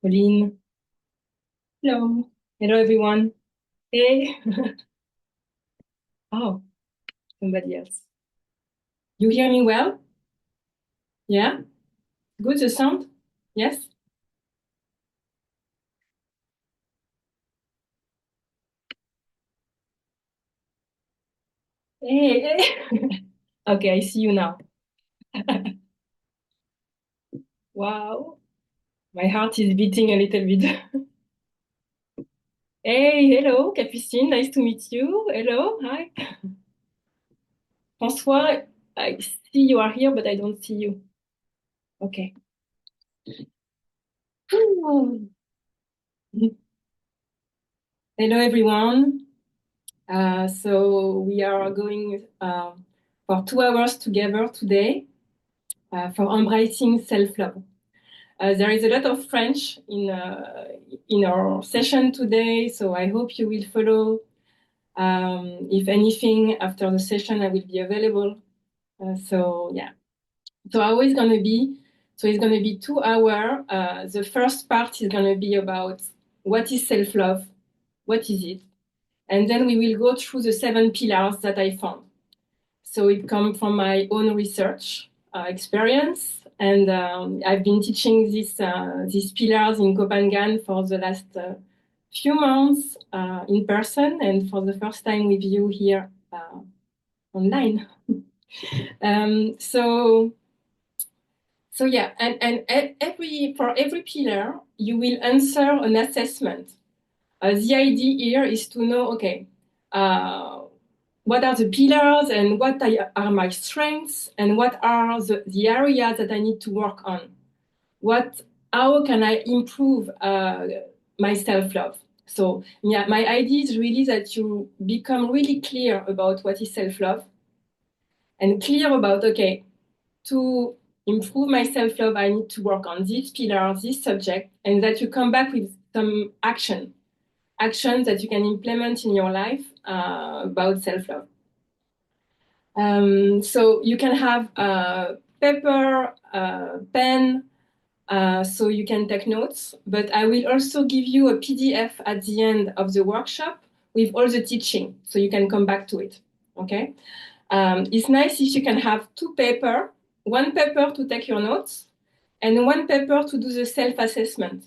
Pauline. Hello. Hello, everyone. Hey. Oh, somebody else. You hear me well? Yeah? Good, the sound? Yes? Hey, hey. Okay, I see you now. Wow. My heart is beating a little bit. Hey, hello, Capucine. Nice to meet you. Hello. Hi. François, I see you are here, but I don't see you. Okay. Ooh. Hello, everyone. So we are going for 2 hours together today for embracing self-love. There is a lot of French in our session today, so I hope you will follow. If anything, after the session, I will be available. So yeah. So how is gonna be? So it's gonna be 2 hours. The first part is gonna be about what is self-love, what is it, and then we will go through the 7 pillars that I found. So it comes from my own research experience, and I've been teaching these pillars in Copenhagen for the last few months in person, and for the first time with you here online. um, so so yeah, and every for every pillar you will answer an assessment. The idea here is to know, okay, uh, what are the pillars and what are my strengths and what are the areas that I need to work on? How can I improve my self-love? So yeah, my idea is really that you become really clear about what is self-love and clear about, okay, to improve my self-love, I need to work on this pillar, this subject, and that you come back with some actions that you can implement in your life about self-love. So you can have paper, pen, so you can take notes. But I will also give you a PDF at the end of the workshop with all the teaching, so you can come back to it. Okay. It's nice if you can have two paper, one paper to take your notes, and one paper to do the self-assessment.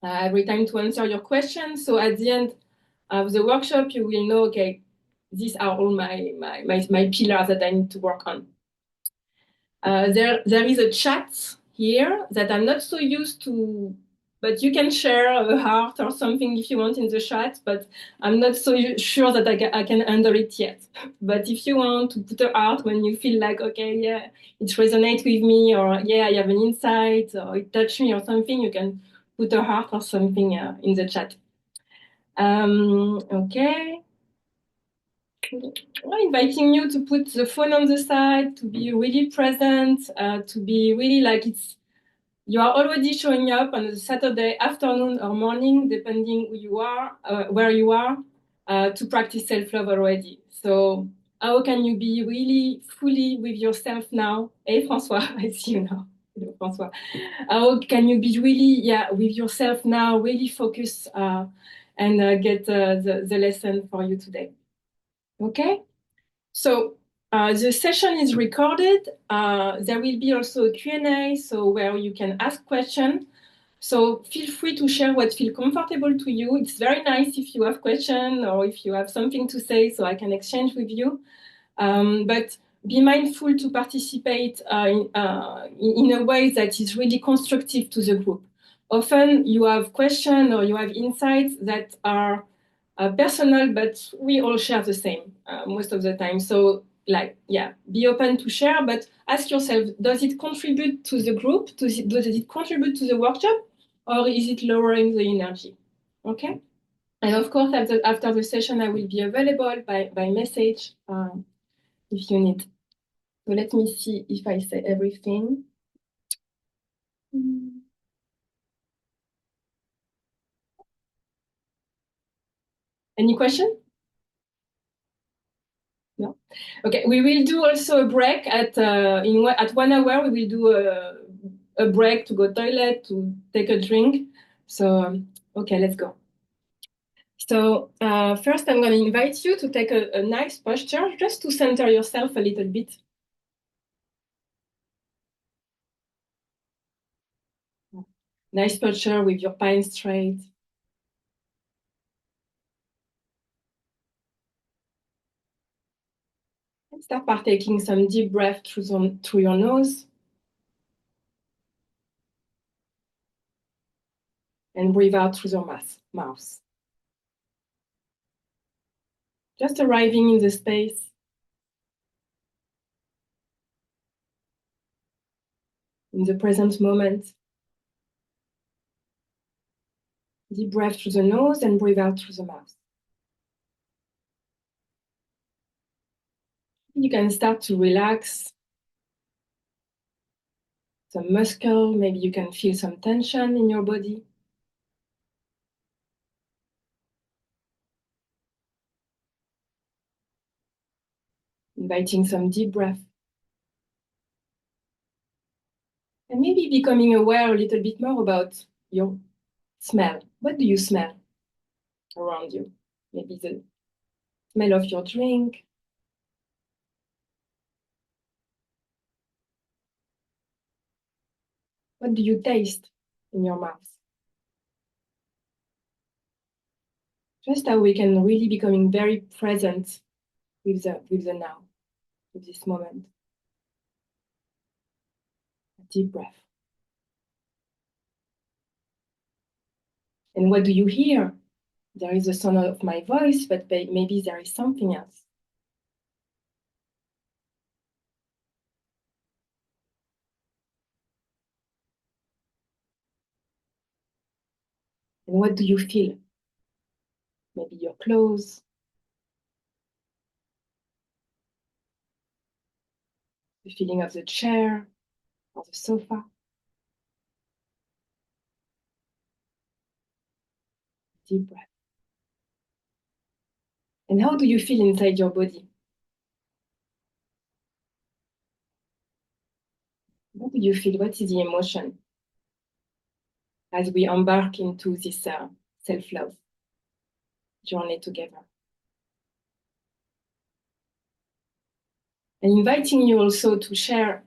Every time to answer your questions. So at the end of the workshop, you will know, okay, these are all my pillars that I need to work on. There is a chat here that I'm not so used to, but you can share a heart or something if you want in the chat, but I'm not so sure that I can handle it yet. But if you want to put a heart when you feel like, okay, yeah, it resonates with me, or yeah, I have an insight, or it touched me or something, you can put a heart or something in the chat. Okay. I'm inviting you to put the phone on the side, to be really present, to be really like you are already showing up on a Saturday afternoon or morning, depending who you are, where you are, to practice self-love already. So how can you be really fully with yourself now? Hey, François, I see you now. Hello, François. How can you be really, yeah, with yourself now, really focus and get the lesson for you today? Okay. So the session is recorded. There will be also a Q&A, so where you can ask questions. So feel free to share what feels comfortable to you. It's very nice if you have questions or if you have something to say, so I can exchange with you. But be mindful to participate in a way that is really constructive to the group. Often you have questions or you have insights that are personal, but we all share the same most of the time. So, like, yeah, be open to share, but ask yourself: does it contribute to the group? Does it contribute to the workshop, or is it lowering the energy? Okay. And of course, after the session, I will be available by message if you need. So let me see if I say everything. Any question? No. Okay. We will do also a break at 1 hour. We will do a break to go toilet, to take a drink. So, okay, let's go. So first, I'm going to invite you to take a nice posture, just to center yourself a little bit. Nice posture with your spine straight. And start by taking some deep breath through your nose. And breathe out through your mouth. Just arriving in the space. In the present moment. Deep breath through the nose and breathe out through the mouth. You can start to relax some muscle. Maybe you can feel some tension in your body. Inviting some deep breath. And maybe becoming aware a little bit more about your smell. What do you smell around you? Maybe the smell of your drink. What do you taste in your mouth? Just how we can really becoming very present with the now, with this moment. A deep breath. And what do you hear? There is the sound of my voice, but maybe there is something else. And what do you feel? Maybe your clothes, the feeling of the chair or the sofa. Deep breath. And how do you feel inside your body? What do you feel? What is the emotion as we embark into this self-love journey together? And inviting you also to share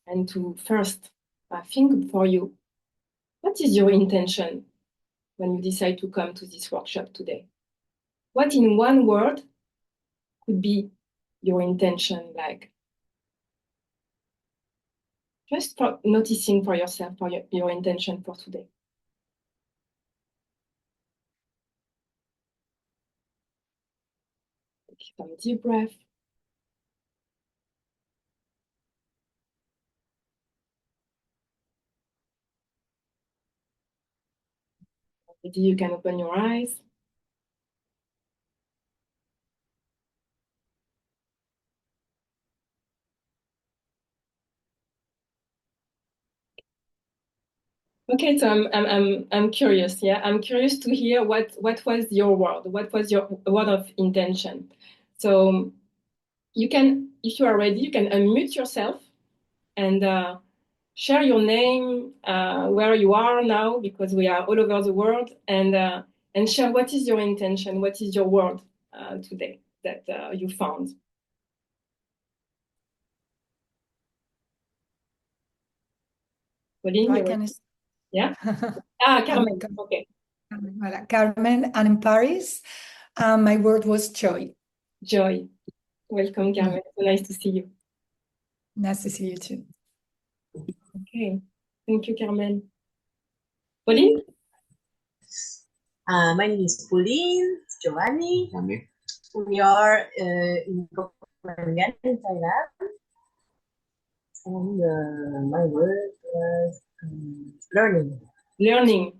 and to first think for you, what is your intention when you decide to come to this workshop today? What in one word could be your intention like? Just for noticing for yourself, for your intention for today. Take some deep breath. Maybe you can open your eyes. Okay, so I'm curious. Yeah, I'm curious to hear what was your word. What was your word of intention? So you can, if you are ready, you can unmute yourself and share your name, where you are now, because we are all over the world, and share what is your intention, what is your word today that you found. Pauline, yeah. Carmen. Okay. Voilà, Carmen, I'm in Paris. My word was joy. Joy. Welcome, Carmen. So nice to see you. Nice to see you too. Okay. Thank you, Carmen. Pauline? My name is Pauline, Giovanni. We are in Copenhagen, in Thailand. And my word was learning. Learning.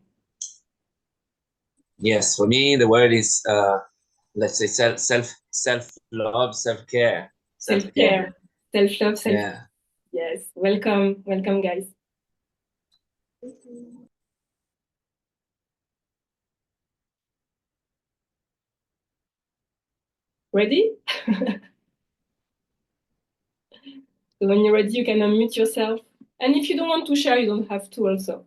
Yes, for me the word is let's say self-love, self-care. Self-care. Self-love, self-care. Yeah. Yes. Welcome, guys. Ready? So when you're ready, you can unmute yourself And if you don't want to share, you don't have to also.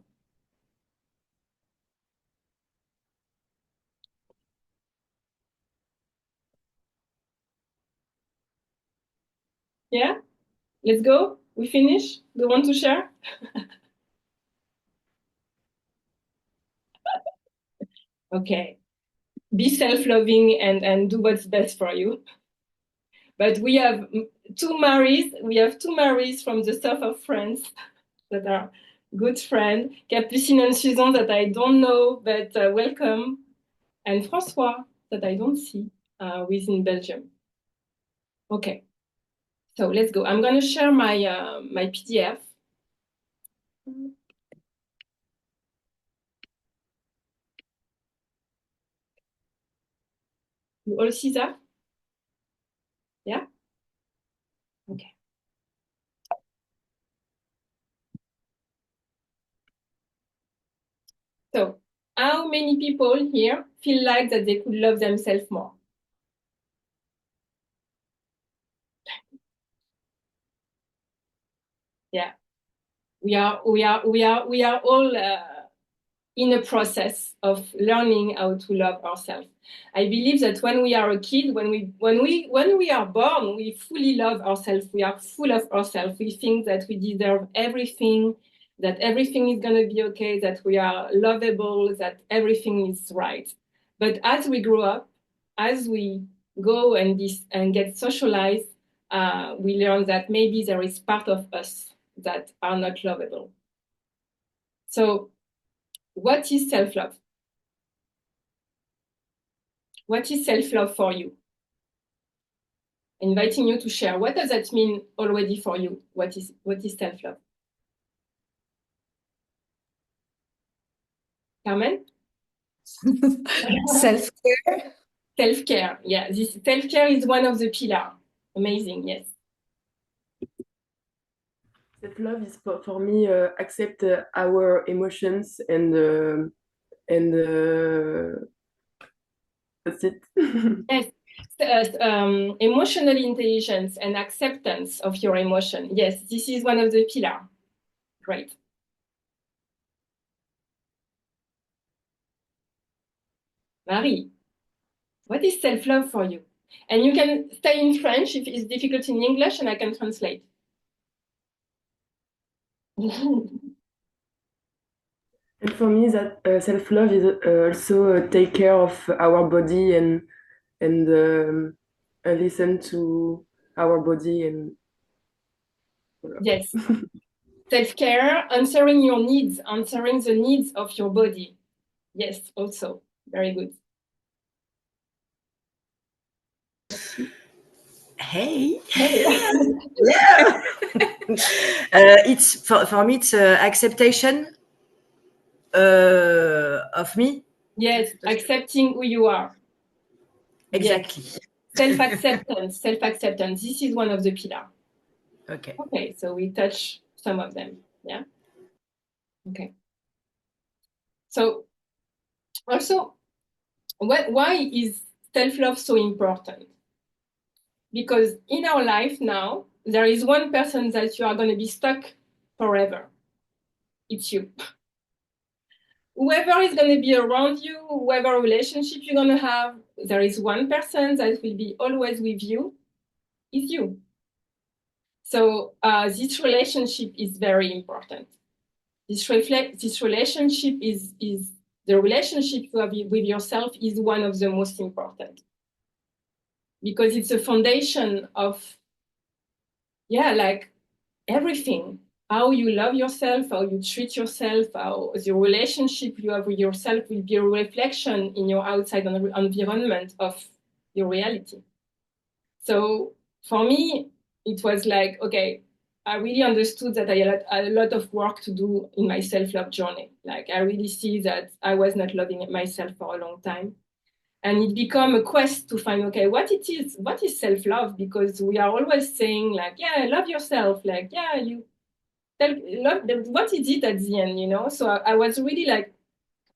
Yeah? Let's go. We finish. Don't want to share? Okay. Be self-loving and do what's best for you. But we have two Maries. We have two Maries from the south of France that are good friends. Capucine and Susan that I don't know, but welcome. And François that I don't see within Belgium. Okay. So let's go. I'm going to share my my PDF. You all see that? Yeah? Okay. So how many people here feel like that they could love themselves more? Yeah. We are all in a process of learning how to love ourselves. I believe that when we are a kid, when we are born, we fully love ourselves. We are full of ourselves. We think that we deserve everything, that everything is going to be okay, that we are lovable, that everything is right. But as we grow up, as we go and get socialized, we learn that maybe there is part of us that are not lovable. So what is self-love? What is self-love for you? Inviting you to share. What does that mean already for you? What is self-love? Carmen? Self-care. Self-care. Yeah, this self-care is one of the pillars. Amazing, yes. Self-love is for me accept our emotions and that's it. Yes. Emotional intelligence and acceptance of your emotion. Yes, this is one of the pillars. Great. Marie, what is self-love for you? And you can stay in French if it's difficult in English, and I can translate. And for me, that self-love is also take care of our body and listen to our body and. Yes. Self-care, answering your needs, answering the needs of your body. Yes, also. Very good. Hey. Hey. Yeah. It's for me, it's acceptation of me. Yes, accepting who you are. Exactly. Yes. Self-acceptance, self-acceptance. This is one of the pillars. Okay. Okay, so we touch some of them. Yeah. Okay. So also, why is self-love so important? Because in our life now, there is one person that you are going to be stuck forever. It's you. Whoever is going to be around you, whoever relationship you're going to have, there is one person that will be always with you, is you. So this relationship is very important. This relationship is the relationship you have with yourself is one of the most important because it's a foundation of, yeah, like everything. How you love yourself, how you treat yourself, how the relationship you have with yourself will be a reflection in your outside environment of your reality. So for me, it was like, okay, I really understood that I had a lot of work to do in my self-love journey. Like I really see that I was not loving myself for a long time. And it became a quest to find, okay, what is self-love? Because we are always saying like, yeah, love yourself. Like, yeah, what is it at the end, you know? So I was really like,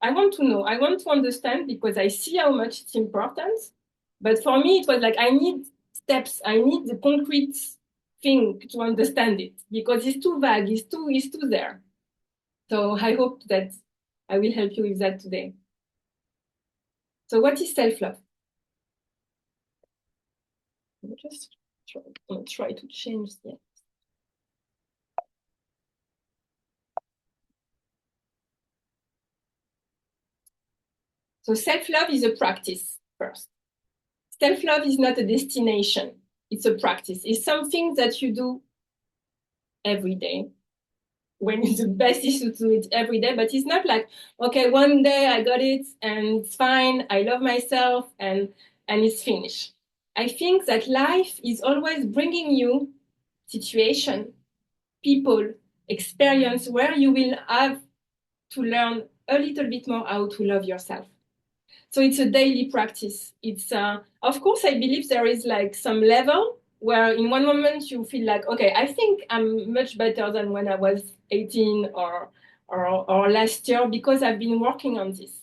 I want to know, I want to understand because I see how much it's important. But for me, it was like, I need steps, I need the concrete think to understand it because it's too vague, it's too there. So I hope that I will help you with that today. So what is self-love? I'm just try to change that. So self-love is a practice first. Self-love is not a destination. It's a practice. It's something that you do every day. When it's the best is to do it every day, but it's not like, okay, one day I got it and it's fine. I love myself and it's finished. I think that life is always bringing you situation, people, experience where you will have to learn a little bit more how to love yourself. So it's a daily practice. It's of course I believe there is like some level where in one moment you feel like, okay, I think I'm much better than when I was 18 or last year because I've been working on this.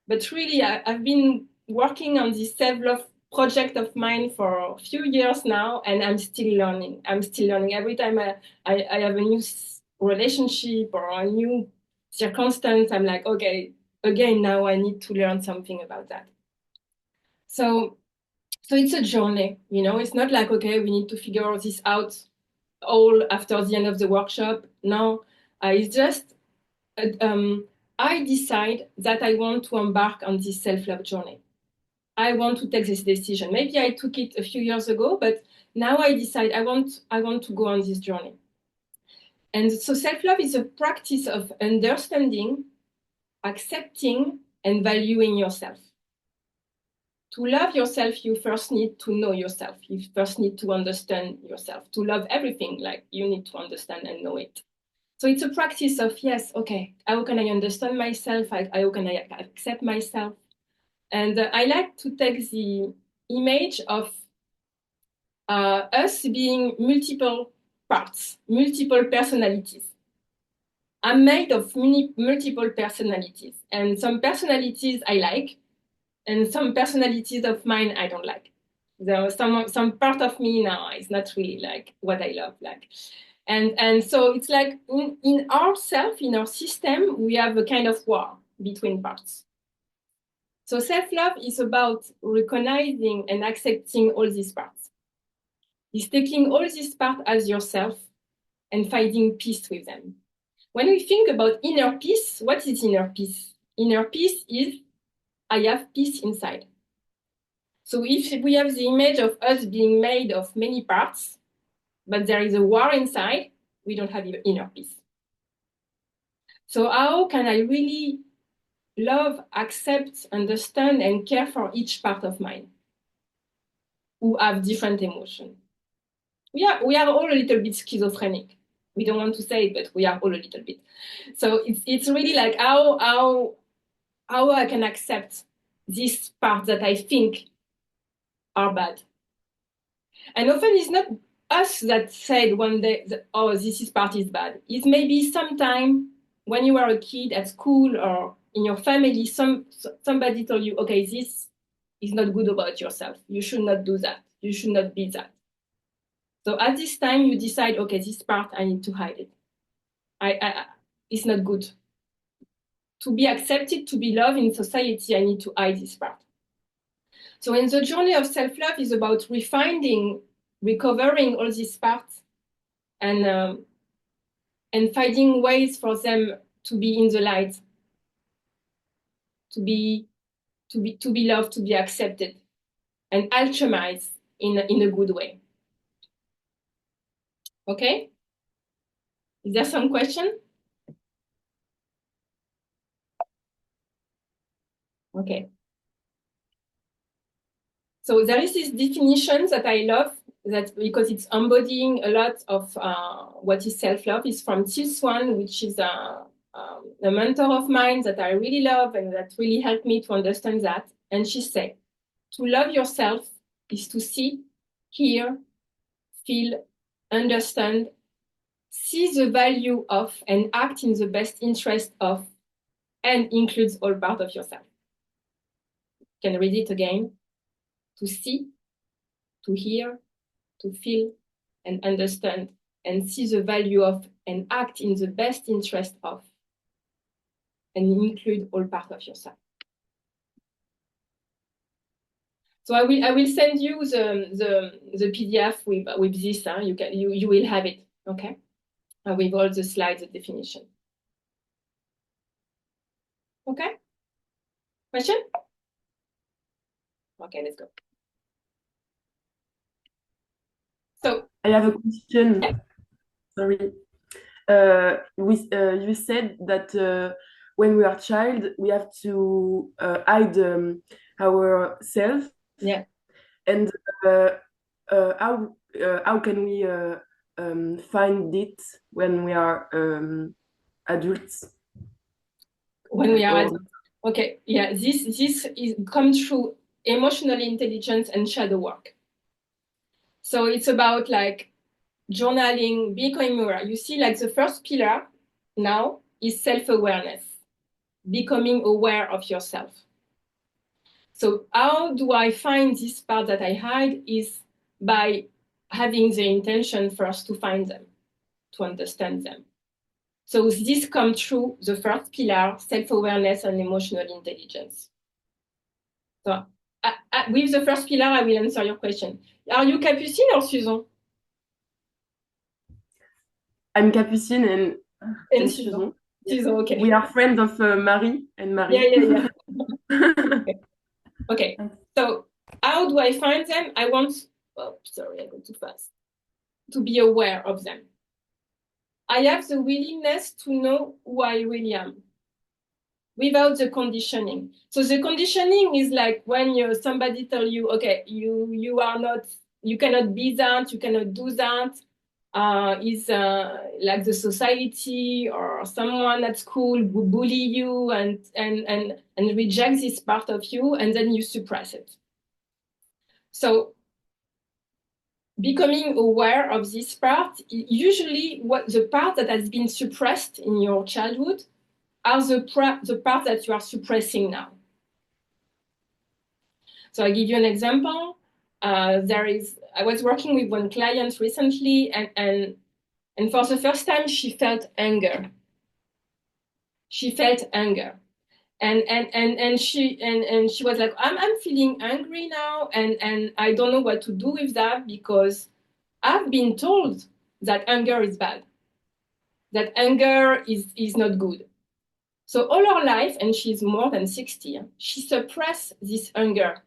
But really, I've been working on this self-love project of mine for a few years now, and I'm still learning. I'm still learning. Every time I have a new relationship or a new circumstance, I'm like, okay, again, now I need to learn something about that. So it's a journey, you know, it's not like, okay, we need to figure all this out all after the end of the workshop. No, it's just, I decide that I want to embark on this self-love journey. I want to take this decision. Maybe I took it a few years ago, but now I decide I want to go on this journey. And so self-love is a practice of understanding, accepting, and valuing yourself. To love yourself, you first need to know yourself. You first need to understand yourself. To love everything, like you need to understand and know it. So it's a practice of, yes, okay, how can I understand myself? How can I accept myself? And I like to take the image of us being multiple parts, multiple personalities. I'm made of multiple personalities, and some personalities I like, and some personalities of mine I don't like. There was some part of me now is not really like what I love, like, and so it's like in ourself, in our system, we have a kind of war between parts. So self-love is about recognizing and accepting all these parts. It's taking all these parts as yourself and finding peace with them. When we think about inner peace, what is inner peace? Inner peace is I have peace inside. So if we have the image of us being made of many parts, but there is a war inside, we don't have inner peace. So how can I really love, accept, understand, and care for each part of mine who have different emotions? We are all a little bit schizophrenic. We don't want to say it, but we are all a little bit. So it's really like how I can accept this part that I think are bad. And often it's not us that said one day, that, oh, this part is bad. It's maybe sometime when you were a kid at school or in your family, somebody told you, okay, this is not good about yourself. You should not do that. You should not be that. So at this time, you decide, okay, this part, I need to hide it. It's not good. To be accepted, to be loved in society, I need to hide this part. So in the journey of self-love is about refining, recovering all these parts and finding ways for them to be in the light, to be loved, to be accepted, and alchemize in a good way. Okay? Is there some question? Okay. So there is this definition that I love, that because it's embodying a lot of what is self-love, is from Till Swan, which is a mentor of mine that I really love and that really helped me to understand that. And she said, to love yourself is to see, hear, feel, understand, see the value of, and act in the best interest of, and includes all part of yourself. Can read it again. To see, to hear, to feel, and understand and see the value of and act in the best interest of, and include all parts of yourself. So I will send you the PDF with this. You will have it, okay? With all the slides, the definition. Okay? Question? Okay, let's go. So I have a question. Yeah. Sorry. You said that when we are child, we have to hide ourselves. Yeah. And how can we find it when we are adults? When we are adults. Okay, yeah, this comes through emotional intelligence and shadow work. So it's about like journaling, becoming aware. You see, like the first pillar now is self-awareness, becoming aware of yourself. So how do I find this part that I hide is by having the intention first to find them, to understand them. So this comes through the first pillar, self-awareness and emotional intelligence. So with the first pillar, I will answer your question. Are you Capucine or Susan? I'm Capucine and Susan. Susan, okay. We are friends of Marie and Marie. Yeah. Okay. So how do I find them? I want, oh, sorry, I go too fast. To be aware of them. I have the willingness to know who I really am without the conditioning. So the conditioning is like when somebody tell you, okay, you are not, you cannot be that, you cannot do that. Is like the society or someone at school who bully you and reject this part of you, and then you suppress it. So becoming aware of this part, usually what the part that has been suppressed in your childhood are the part that you are suppressing now. So I'll give you an example. I was working with one client recently, and for the first time, she felt anger. She felt anger. And she was like, I'm feeling angry now, and I don't know what to do with that because I've been told that anger is bad, that anger is not good. So all her life, and she's more than 60, she suppressed this anger.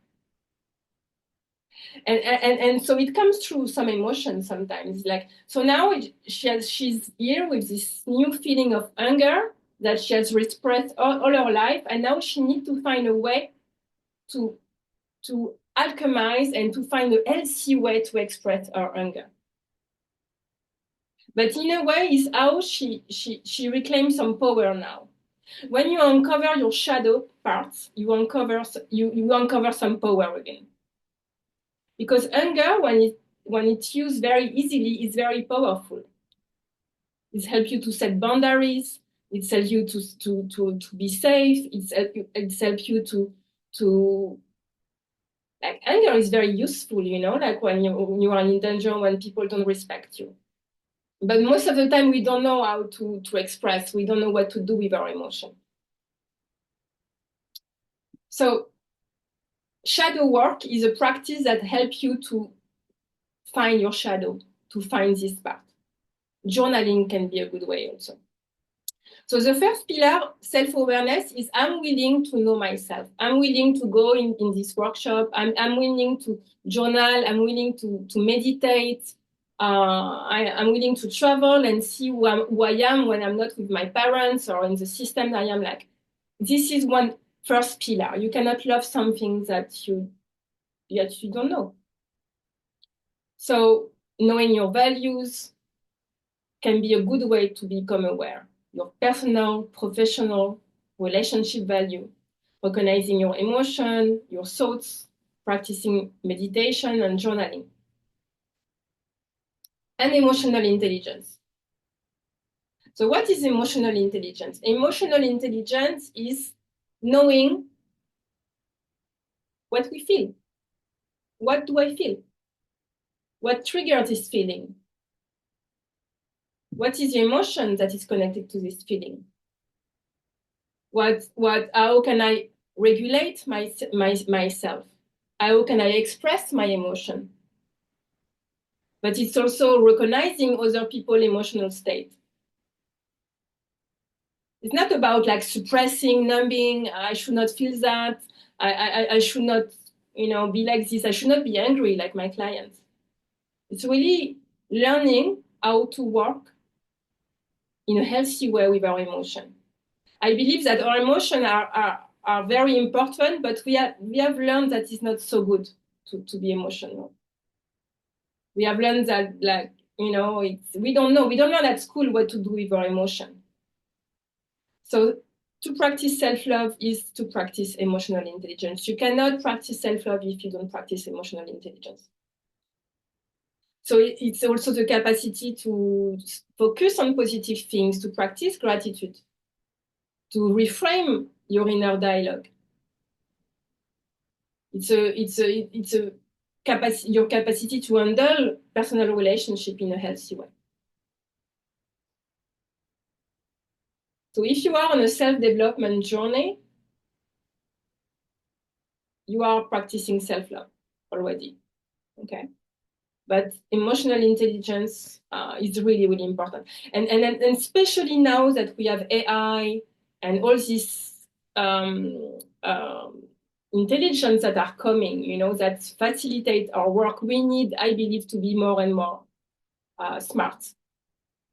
And so it comes through some emotion sometimes. Like, so now she's here with this new feeling of anger that she has repressed all her life, and now she needs to find a way to alchemize and to find a healthy way to express her anger. But in a way, is how she reclaims some power now. When you uncover your shadow parts, you uncover some power again. Because anger, when it's used very easily, is very powerful. It helps you to set boundaries. It helps you to be safe. It helps you to like anger is very useful, like when you are in danger, when people don't respect you. But most of the time, we don't know how to express. We don't know what to do with our emotion. So shadow work is a practice that helps you to find your shadow, to find this part. Journaling can be a good way also. So the first pillar, self-awareness, is I'm willing to know myself. I'm willing to go in this workshop. I'm willing to journal. I'm willing to meditate. I'm willing to travel and see who I am when I'm not with my parents or in the system I am like. This is one first pillar. You cannot love something that you don't know. So knowing your values can be a good way to become aware. Your personal, professional, relationship value, recognizing your emotion, your thoughts, practicing meditation and journaling. And emotional intelligence. So what is emotional intelligence? Emotional intelligence is knowing what we feel. What do I feel? What triggers this feeling? What is the emotion that is connected to this feeling? How can I regulate myself? How can I express my emotion? But it's also recognizing other people's emotional state. It's not about like suppressing, numbing. I should not feel that. I should not, be like this. I should not be angry like my clients. It's really learning how to work in a healthy way with our emotion. I believe that our emotions are very important, but we have learned that it's not so good to be emotional. We have learned that, like, we don't learn at school what to do with our emotion. So to practice self-love is to practice emotional intelligence. You cannot practice self-love if you don't practice emotional intelligence. So it's also the capacity to focus on positive things, to practice gratitude, to reframe your inner dialogue. It's a your capacity to handle personal relationship in a healthy way. So if you are on a self-development journey, you are practicing self-love already, okay? But emotional intelligence is really, really important. And especially now that we have AI and all these intelligence that are coming, that facilitate our work, we need, I believe, to be more and more smart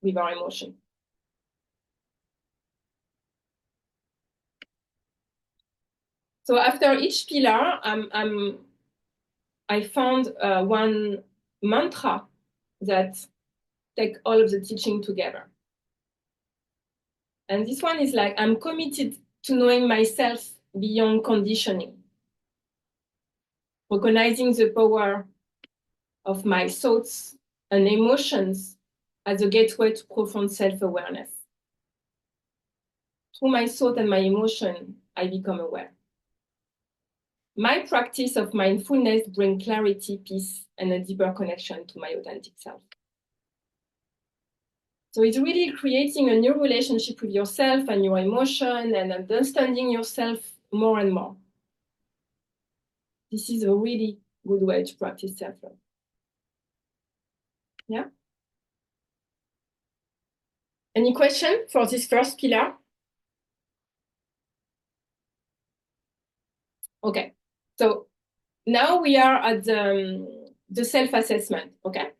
with our emotion. So after each pillar, I found one mantra that take all of the teaching together. And this one is like, I'm committed to knowing myself beyond conditioning, recognizing the power of my thoughts and emotions as a gateway to profound self-awareness. Through my thought and my emotion, I become aware. My practice of mindfulness brings clarity, peace, and a deeper connection to my authentic self. So it's really creating a new relationship with yourself and your emotion and understanding yourself more and more. This is a really good way to practice self-love. Yeah? Any question for this first pillar? Okay. So now we are at the self-assessment, okay?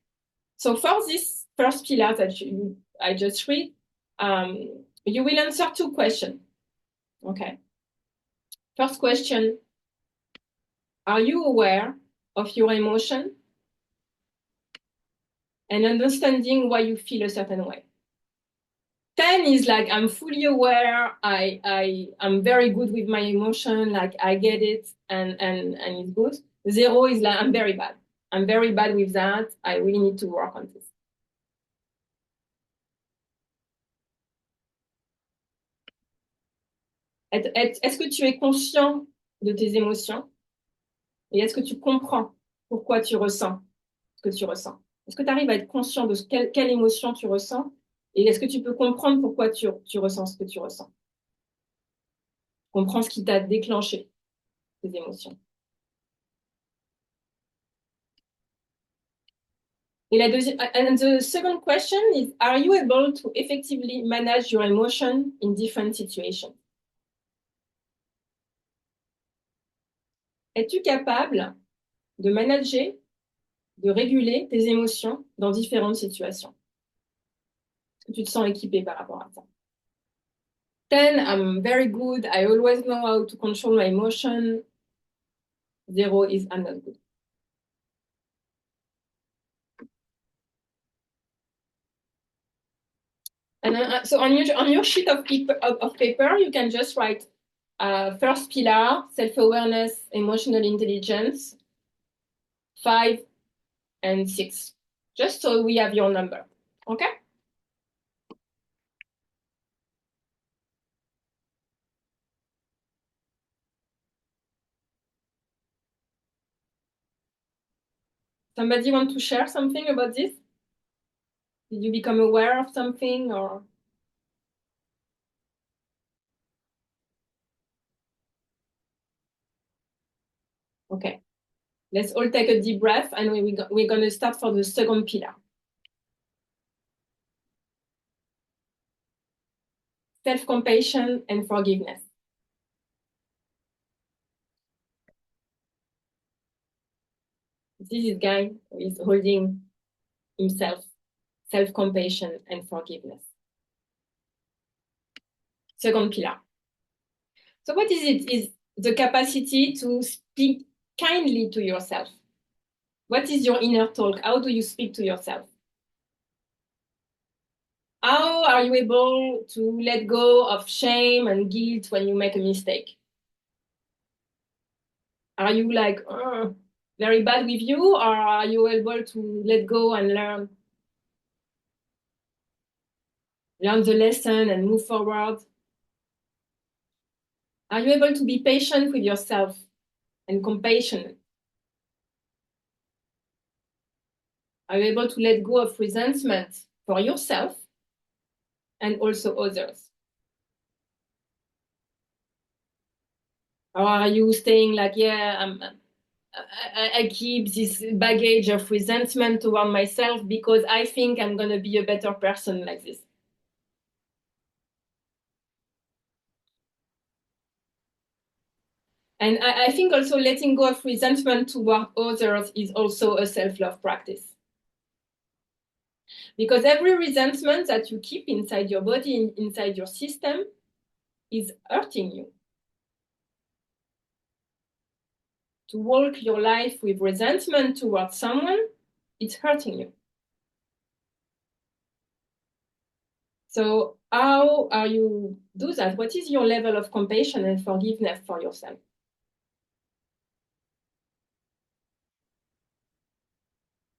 So for this first pillar that I just read, you will answer 2 questions, okay? First question, are you aware of your emotion and understanding why you feel a certain way? 10 is like, I'm fully aware, I'm very good with my emotion, like I get it and it's good. 0 is like, I'm very bad. I'm very bad with that. I really need to work on this. Est-ce que tu es conscient de tes émotions? Et est-ce que tu comprends pourquoi tu ressens ce que tu ressens? Est-ce que tu arrives à être conscient de quelle émotion tu ressens? Et est-ce que tu peux comprendre pourquoi tu ressens ce que tu ressens? Comprends ce qui t'a déclenché ces émotions. Et la deuxième, and the second question is, are you able to effectively manage your emotion in different situations? Es-tu capable de manager, de réguler tes émotions dans différentes situations? Est-ce que tu te sens équipé par rapport à ça? 10, I'm very good. I always know how to control my emotion. 0 is I'm not good. And so on your sheet of paper, you can just write first pillar, self-awareness, emotional intelligence, 5 and 6, just so we have your number, okay? Somebody want to share something about this? Did you become aware of something or? Okay. Let's all take a deep breath and we're going to start for the second pillar. Self-compassion and forgiveness. This is guy who is holding himself, self-compassion and forgiveness. Second pillar. So what is it? Is the capacity to speak kindly to yourself. What is your inner talk? How do you speak to yourself? How are you able to let go of shame and guilt when you make a mistake? Are you like very bad with you, or are you able to let go and learn the lesson and move forward? Are you able to be patient with yourself and compassionate? Are you able to let go of resentment for yourself and also others? Or are you staying like, yeah, I keep this baggage of resentment toward myself because I think I'm going to be a better person like this? And I think also letting go of resentment toward others is also a self-love practice. Because every resentment that you keep inside your body, inside your system, is hurting you. To walk your life with resentment towards someone, it's hurting you. So how are you do that? What is your level of compassion and forgiveness for yourself?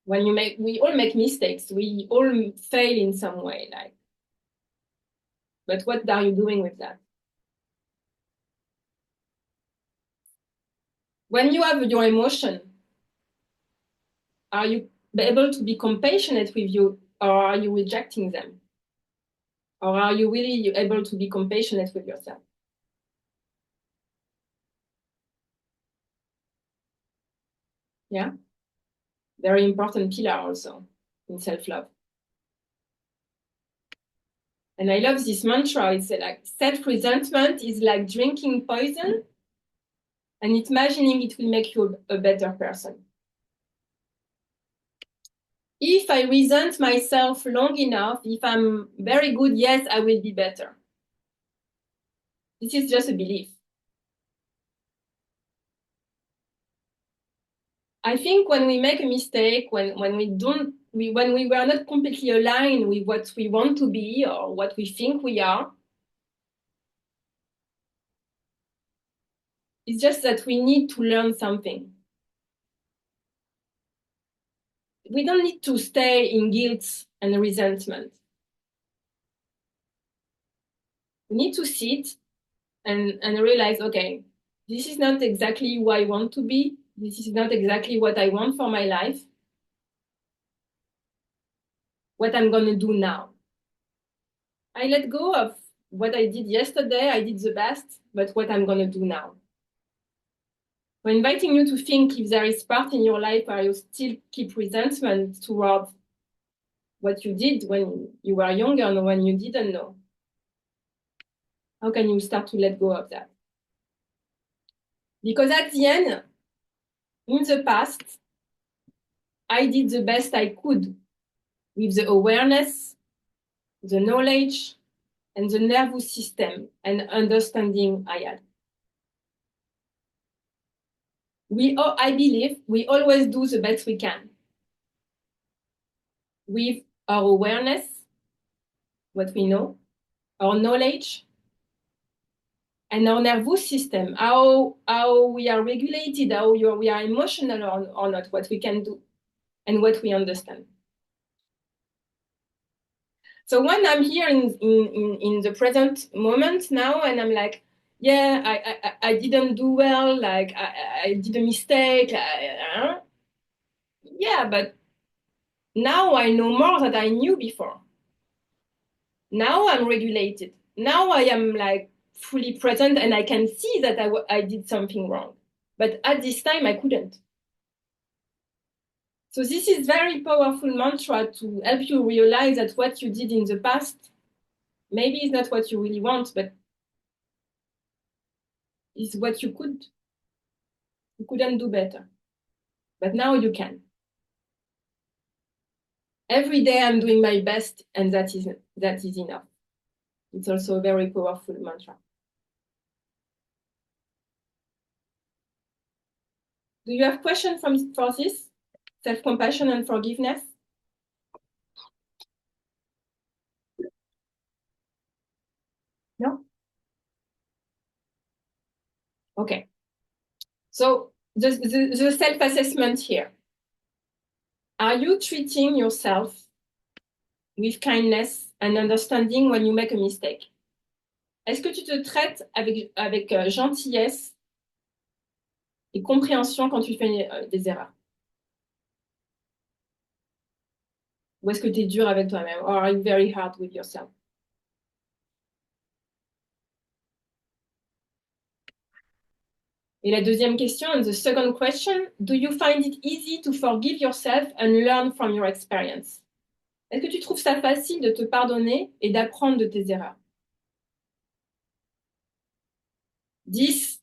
We all make mistakes. We all fail in some way, but what are you doing with that? When you have your emotion, are you able to be compassionate with you, or are you rejecting them? Or are you really able to be compassionate with yourself? Yeah? Very important pillar also in self-love. And I love this mantra. It's like self-resentment is like drinking poison and imagining it will make you a better person. If I resent myself long enough, if I'm very good, yes, I will be better. This is just a belief. I think when we make a mistake, when we were not completely aligned with what we want to be or what we think we are, it's just that we need to learn something. We don't need to stay in guilt and resentment. We need to sit and realize, okay, this is not exactly who I want to be. This is not exactly what I want for my life. What I'm going to do now. I let go of what I did yesterday. I did the best, but what I'm going to do now. We're inviting you to think if there is part in your life where you still keep resentment toward what you did when you were younger and when you didn't know. How can you start to let go of that? Because at the end, in the past, I did the best I could with the awareness, the knowledge, and the nervous system and understanding I had. I believe we always do the best we can with our awareness, what we know, our knowledge, and our nervous system, how we are regulated, how we are emotional or not, what we can do, and what we understand. So when I'm here in the present moment now, and I'm like, yeah, I didn't do well, like I did a mistake. Yeah, but Now I know more than I knew before. Now I'm regulated. Now I am like fully present and I can see that I did something wrong. But at this time, I couldn't. So this is very powerful mantra to help you realize that what you did in the past maybe is not what you really want, but is what you could. You couldn't do better. But now you can. Every day I'm doing my best, and that is enough. It's also a very powerful mantra. Do you have questions for this? Self-compassion and forgiveness? No? Okay. So the self-assessment here. Are you treating yourself with kindness and understanding when you make a mistake? Est-ce que tu te traites avec gentillesse et compréhension quand tu fais des erreurs? Ou est-ce que tu es dur avec toi-même? Or are you very hard with yourself? Et la deuxième question, and the second question, do you find it easy to forgive yourself and learn from your experience? Est-ce que tu trouves ça facile de te pardonner et d'apprendre de tes erreurs? 10,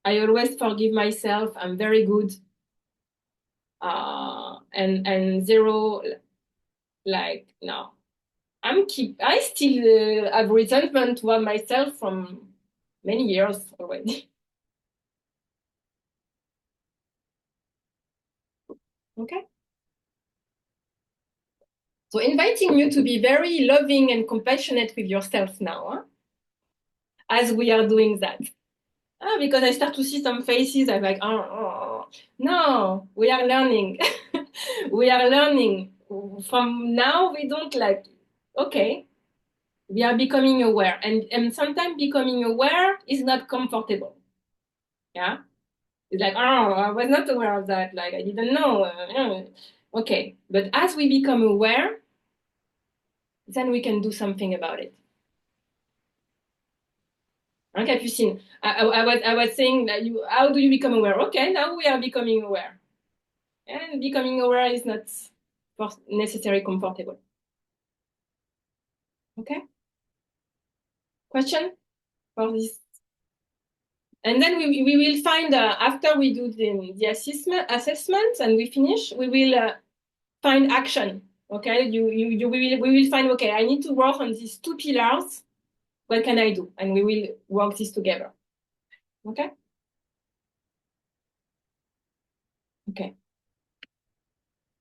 I always forgive myself, I'm very good. And 0, like, no. I still have resentment toward myself from many years already. Okay. So inviting you to be very loving and compassionate with yourself now, huh? As we are doing that. Because I start to see some faces, I'm like, oh. No, we are learning. We are learning. From now, we don't like, okay, we are becoming aware. And sometimes becoming aware is not comfortable. Yeah? It's like, oh, I was not aware of that. Like, I didn't know. Okay. But as we become aware, then we can do something about it. Okay, Capucine, I was saying that how do you become aware? Okay, now we are becoming aware. And becoming aware is not necessarily comfortable. Okay? Question for this? And then we will find, after we do the assessment and we finish, we will find action. Okay, we will find, okay, I need to work on these 2 pillars. What can I do? And we will work this together. Okay? Okay.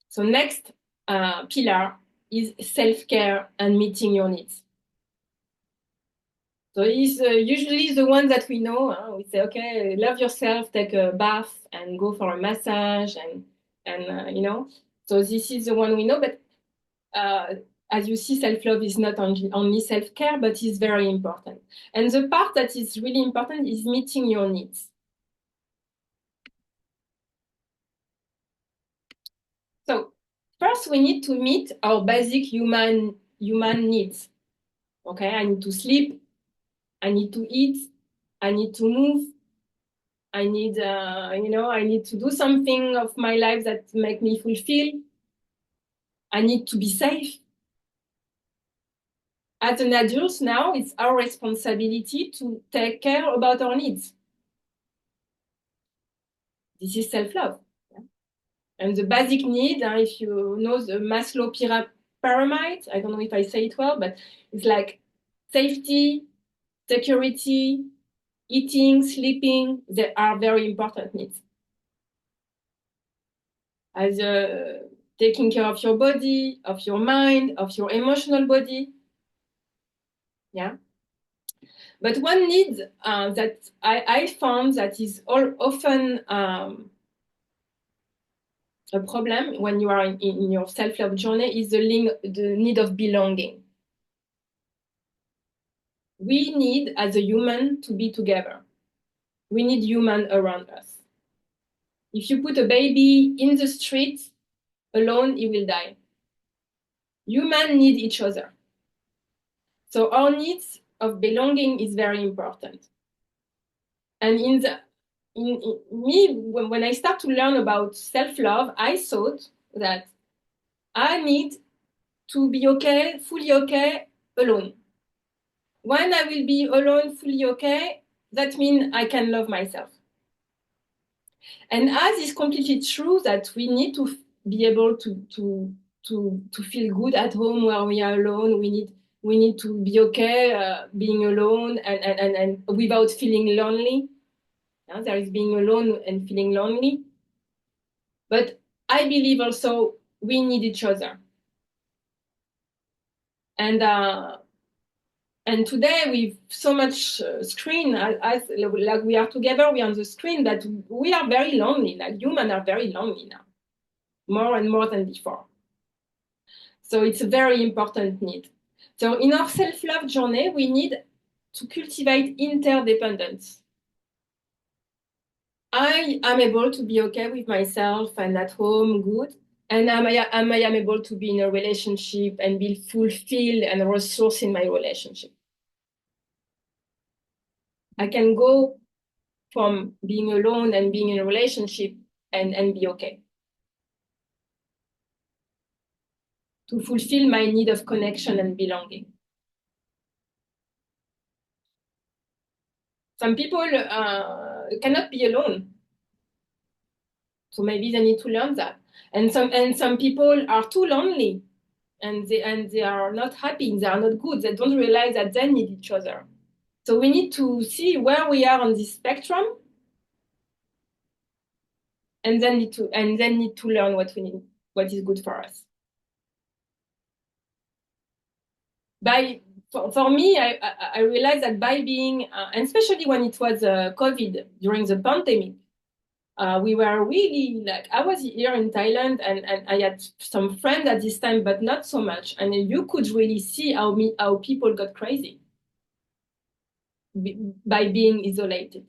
So next pillar is self-care and meeting your needs. So it's usually the one that we know. We say, okay, love yourself, take a bath and go for a massage and you know. So this is the one we know. But as you see, self-love is not only self-care, but it's very important. And the part that is really important is meeting your needs. So first, we need to meet our basic human needs. Okay, I need to sleep, I need to eat, I need to move, I need, I need to do something of my life that make me fulfill. I need to be safe. As an adult now, it's our responsibility to take care about our needs. This is self-love. And the basic need, if you know the Maslow pyramid, I don't know if I say it well, but it's like safety, security, eating, sleeping, they are very important needs. As taking care of your body, of your mind, of your emotional body. Yeah. But one need that I found that is often a problem when you are in your self-love journey is the need of belonging. We need, as a human, to be together. We need human around us. If you put a baby in the street alone, he will die. Humans need each other. So our needs of belonging is very important. And in me, when I start to learn about self-love, I thought that I need to be okay, fully okay, alone. When I will be alone, fully okay, that means I can love myself. And as is completely true that we need to be able to feel good at home where we are alone. We need to be okay being alone and without feeling lonely. There is being alone and feeling lonely. But I believe also we need each other. And today with so much screen, as like we are together, we are on the screen, that we are very lonely. Like humans are very lonely now, more and more than before. So it's a very important need. So in our self-love journey, we need to cultivate interdependence. I am able to be okay with myself and at home, good. And I am able to be in a relationship and be fulfilled and resourced in my relationship. I can go from being alone and being in a relationship and be okay. To fulfill my need of connection and belonging. Some people cannot be alone. So maybe they need to learn that. And some people are too lonely and they are not happy, they are not good, they don't realize that they need each other. So we need to see where we are on this spectrum and then need to learn what we need, what is good for us. For me, I realized that by being, and especially when it was COVID during the pandemic, we were really like, I was here in Thailand and I had some friends at this time, but not so much. And you could really see how people got crazy by being isolated.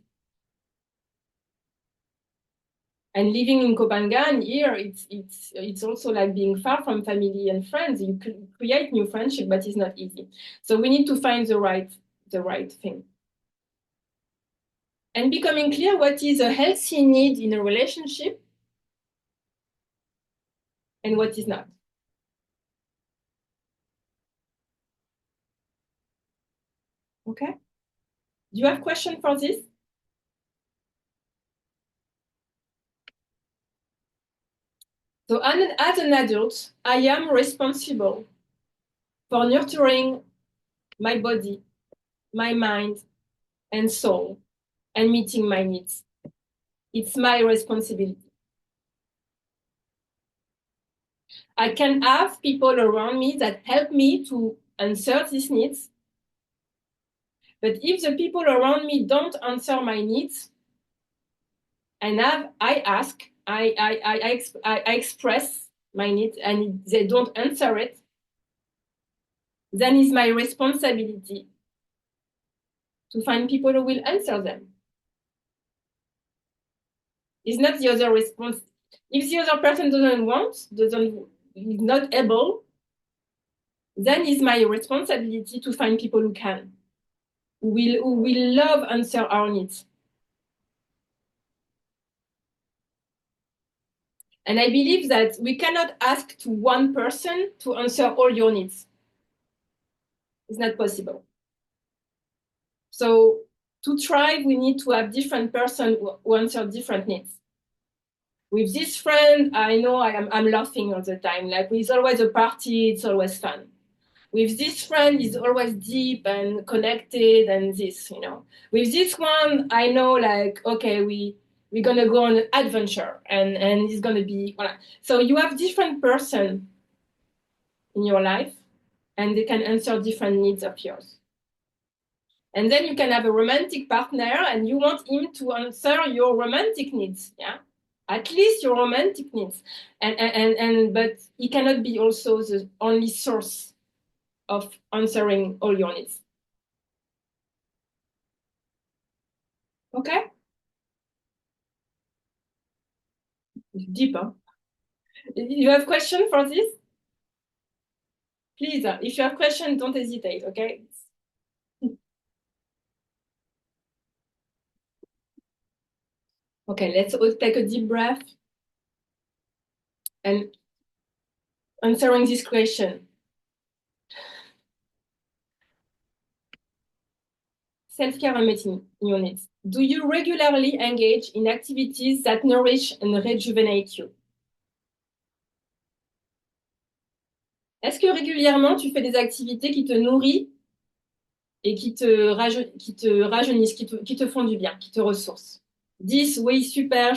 And living in Copenhagen here, it's also like being far from family and friends. You could create new friendship, but it's not easy. So we need to find the right thing. And becoming clear what is a healthy need in a relationship and what is not. Okay? Do you have questions for this? So as an adult, I am responsible for nurturing my body, my mind, and soul, and meeting my needs. It's my responsibility. I can have people around me that help me to answer these needs. But if the people around me don't answer my needs, and I express my needs and they don't answer it, then it's my responsibility to find people who will answer them. It's not the other response. If the other person is not able, then it's my responsibility to find people who can, who will love answer our needs. And I believe that we cannot ask to one person to answer all your needs. It's not possible. So to thrive, we need to have different person who answer different needs. With this friend, I know I'm laughing all the time. Like it's always a party, it's always fun. With this friend, it's always deep and connected and this, you know. With this one, I know like, okay, we're gonna go on an adventure and it's gonna be, voilà. So you have different person in your life and they can answer different needs of yours. And then you can have a romantic partner and you want him to answer your romantic needs, yeah? At least your romantic needs. But he cannot be also the only source of answering all your needs. Okay? Deep, huh? You have question for this? Please, if you have questions, don't hesitate, okay? Okay, let's all take a deep breath and answering this question. Self-care and meeting your needs. Do you regularly engage in activities that nourish and rejuvenate you? Est-ce que régulièrement tu fais des activités qui te nourrissent et qui te rajeunissent, qui te font du bien, qui te ressourcent? 10, oui, super,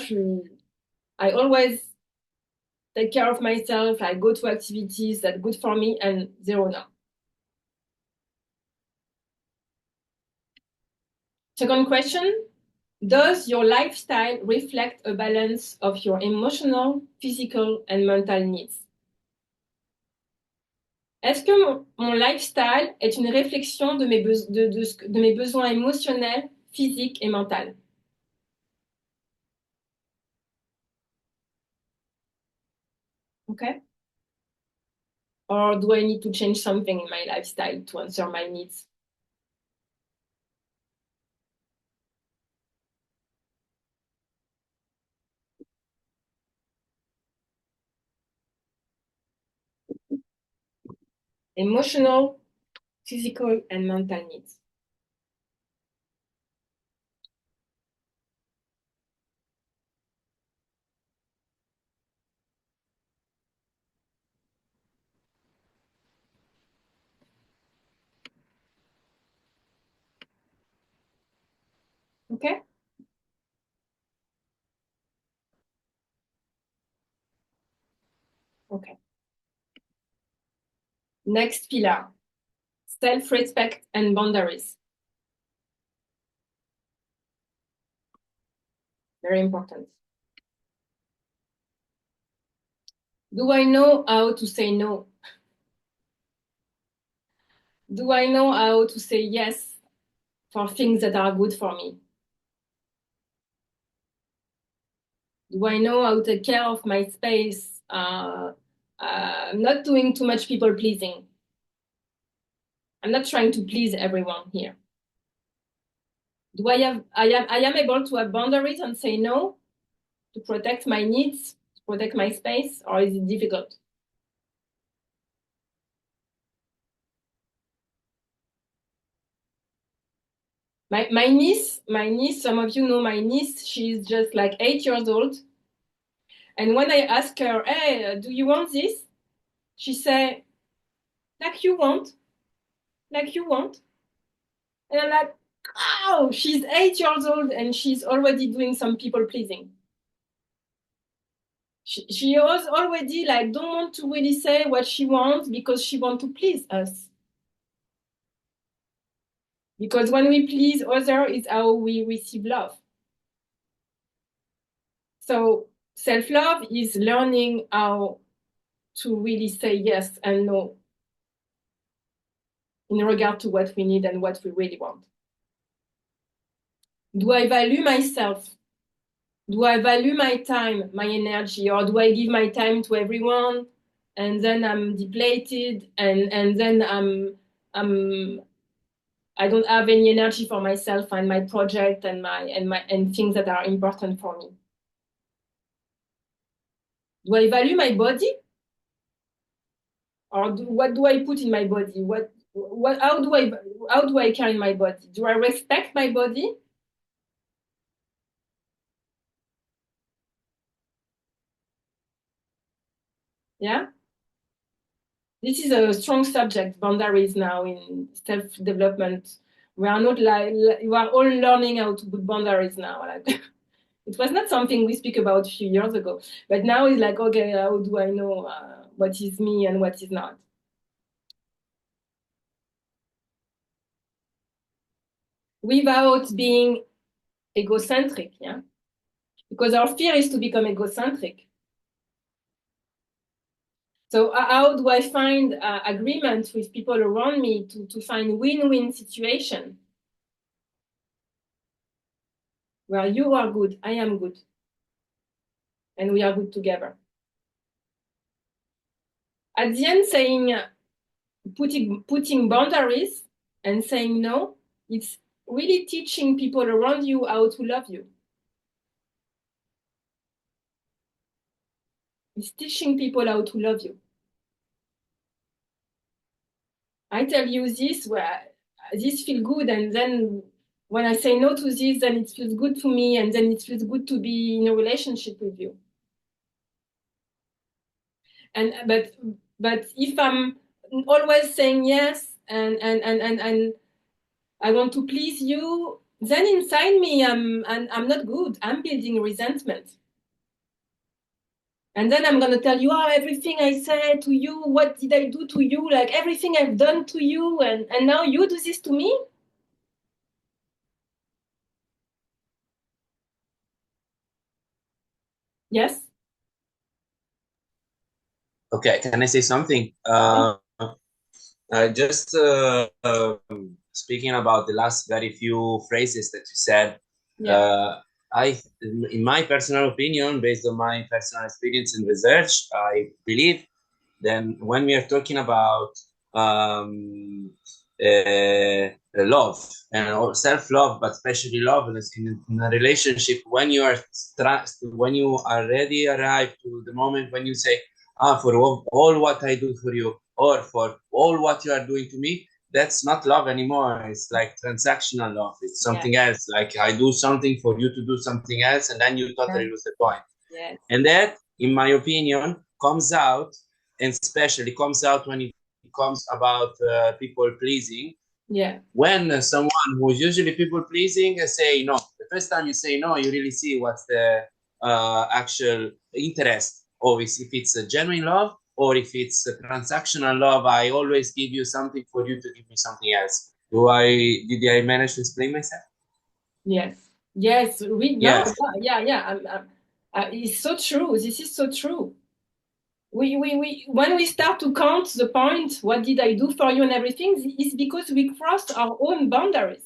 I always take care of myself, I go to activities that are good for me, and 0 now. Second question, does your lifestyle reflect a balance of your emotional, physical, and mental needs? Est-ce que mon lifestyle est une réflexion de mes besoins émotionnels, physiques et mentaux? Okay. Or do I need to change something in my lifestyle to answer my needs? Emotional, physical, and mental needs. Okay. Okay. Next pillar, self-respect and boundaries. Very important. Do I know how to say no? Do I know how to say yes for things that are good for me? Do I know how to take care of my space? Not doing too much people pleasing. I'm not trying to please everyone here. Do I am able to have boundaries and say no to protect my needs, to protect my space, or is it difficult? My niece, some of you know my niece, she's just like 8 years old. And when I ask her, hey, do you want this? She say, like you want, like you want. And I'm like, oh, she's 8 years old and she's already doing some people pleasing. She was already like, don't want to really say what she wants because she wants to please us. Because when we please others, is how we receive love. So self-love is learning how to really say yes and no in regard to what we need and what we really want. Do I value myself? Do I value my time, my energy, or do I give my time to everyone and then I'm depleted and then I don't have any energy for myself and my project and things that are important for me? Do I value my body? Or what do I put in my body? How do I care in my body? Do I respect my body? Yeah. This is a strong subject, boundaries now in self-development. We are not we are all learning how to put boundaries now. Like, it was not something we speak about a few years ago, but now it's like, okay, how do I know what is me and what is not? Without being egocentric, yeah? Because our fear is to become egocentric. So how do I find agreement with people around me to find win-win situation where you are good, I am good, and we are good together? At the end, saying putting boundaries and saying no, it's really teaching people around you how to love you. It's teaching people how to love you. I tell you this, where this feels good, and then when I say no to this, then it feels good to me, and then it feels good to be in a relationship with you. And but if I'm always saying yes and I want to please you, then inside me I'm not good. I'm building resentment. And then I'm gonna tell you, oh, everything I said to you, what did I do to you? Like everything I've done to you, and now you do this to me? Yes. Okay, can I say something? Just speaking about the last very few phrases that you said, Yeah. in my personal opinion, based on my personal experience and research, I believe then when we are talking about love and self-love, but especially love in a relationship, when you are when you already arrive to the moment when you say, for all what I do for you, or for all what you are doing to me, that's not love anymore. It's like transactional love. It's something else. Like I do something for you to do something else, and then you totally lose the point. Yes. And that, in my opinion, comes out, and especially comes out when it comes about people pleasing. Yeah. When someone who's usually people pleasing say no, the first time you say no, you really see what's the actual interest, or if it's a genuine love, or if it's a transactional love. I always give you something for you to give me something else. Did I manage to explain myself? Yes. Yes. Yes. Yeah. It's so true. This is so true. We when we start to count the point, what did I do for you and everything, it's because we crossed our own boundaries.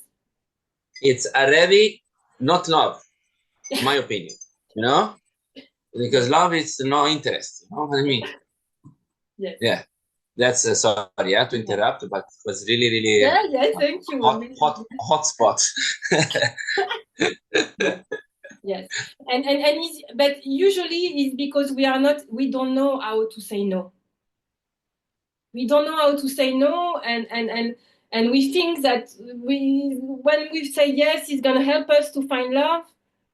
It's already not love, in my opinion, because love is no interest, you know what I mean? Yes. Yeah, that's sorry, to interrupt, but it was really Yeah, thank you. hot spot. Yes. But usually it's because we don't know how to say no. We don't know how to say no, and we think that when we say yes, it's gonna help us to find love,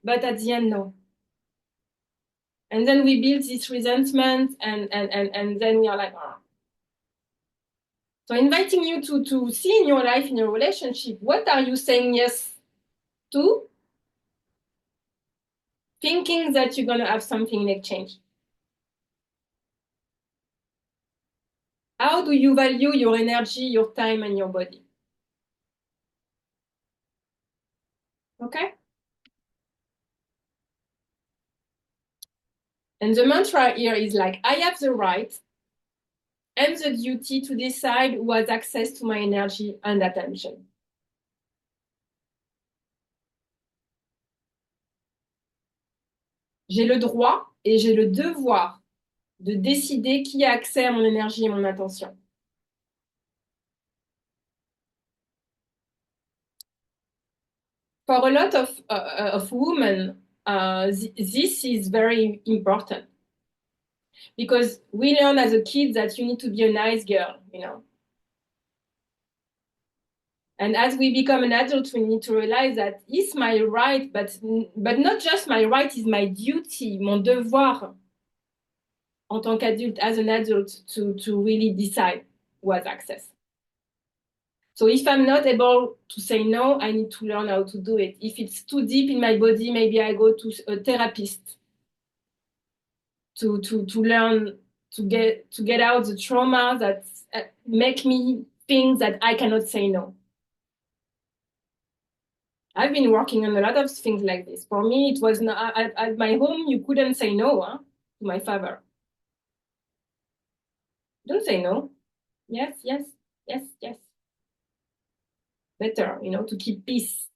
but at the end, no. And then we build this resentment, and then we are like, oh. So inviting you to see in your life, in your relationship, what are you saying yes to, thinking that you're gonna have something in exchange? How do you value your energy, your time, and your body? Okay? And the mantra here is like, I have the right and the duty to decide who has access to my energy and attention. J'ai le droit et j'ai le devoir de décider qui a accès à mon énergie et mon attention. For a lot of women, this is very important, because we learn as a kid that you need to be a nice girl, And as we become an adult, we need to realize that it's my right, but not just my right, it's my duty, mon devoir en tant qu'adulte, as an adult, to really decide who has access. So if I'm not able to say no, I need to learn how to do it. If it's too deep in my body, maybe I go to a therapist to learn to get out the trauma that make me think that I cannot say no. I've been working on a lot of things like this. For me, it was not, at my home, you couldn't say no to my father. Don't say no. Yes, yes, yes, yes. Better, to keep peace.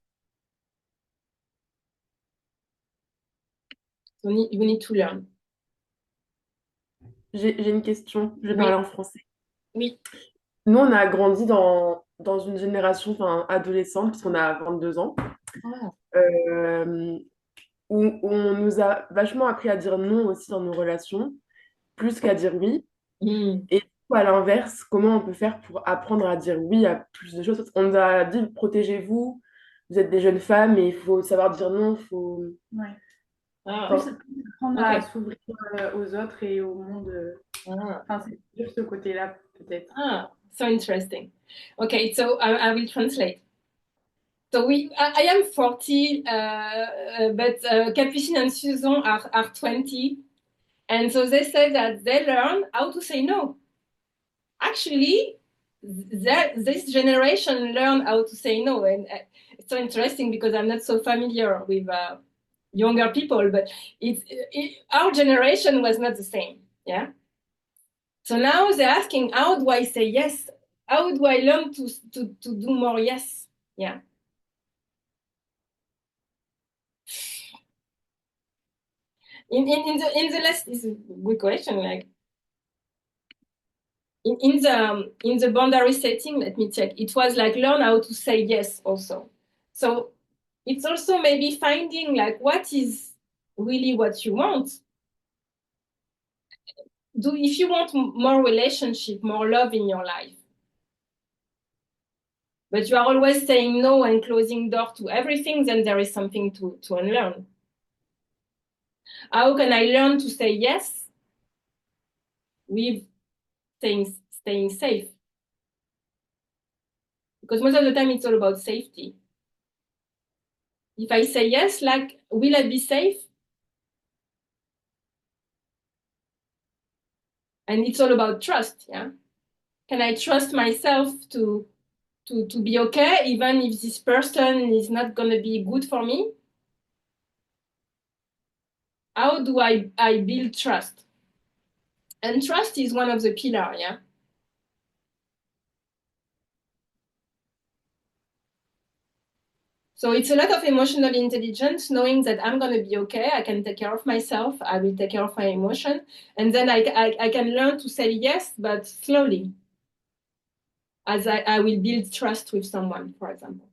So you need to learn. J'ai une question, je vais Oui. parler en français. Oui. nous, on a grandi dans une génération adolescente, puisqu'on a 22 ans, Ah. euh, où on nous a vachement appris à dire non aussi dans nos relations, plus qu'à dire oui. Hmm. Et du coup, à l'inverse, comment on peut faire pour apprendre à dire oui à plus de choses? On nous a dit, protégez-vous, vous êtes des jeunes femmes et il faut savoir dire non, faut... Ouais. Ah. Plus apprendre à Ok. s'ouvrir aux autres et au monde. Ah. Enfin, c'est juste ce côté-là, peut-être. Ah, so interesting. Okay, so I will translate. So I am 40, but Capucine and Susan are 20. And so they say that they learn how to say no. Actually, this generation learn how to say no. And it's so interesting because I'm not so familiar with younger people, but our generation was not the same. Yeah. So now they're asking, how do I say yes? How do I learn to do more yes? Yeah. In the last, this is a good question. Like in the boundary setting, let me check. It was like learn how to say yes also. So it's also maybe finding like what is really what you want. If you want more relationship, more love in your life, but you are always saying no and closing door to everything, then there is something to unlearn. How can I learn to say yes with staying safe? Because most of the time it's all about safety. If I say yes, like, will I be safe? And it's all about trust, yeah? Can I trust myself to be okay, even if this person is not going to be good for me? How do I build trust? And trust is one of the pillars, yeah? So it's a lot of emotional intelligence, knowing that I'm going to be okay. I can take care of myself. I will take care of my emotion. And then I can learn to say yes, but slowly, as I will build trust with someone, for example.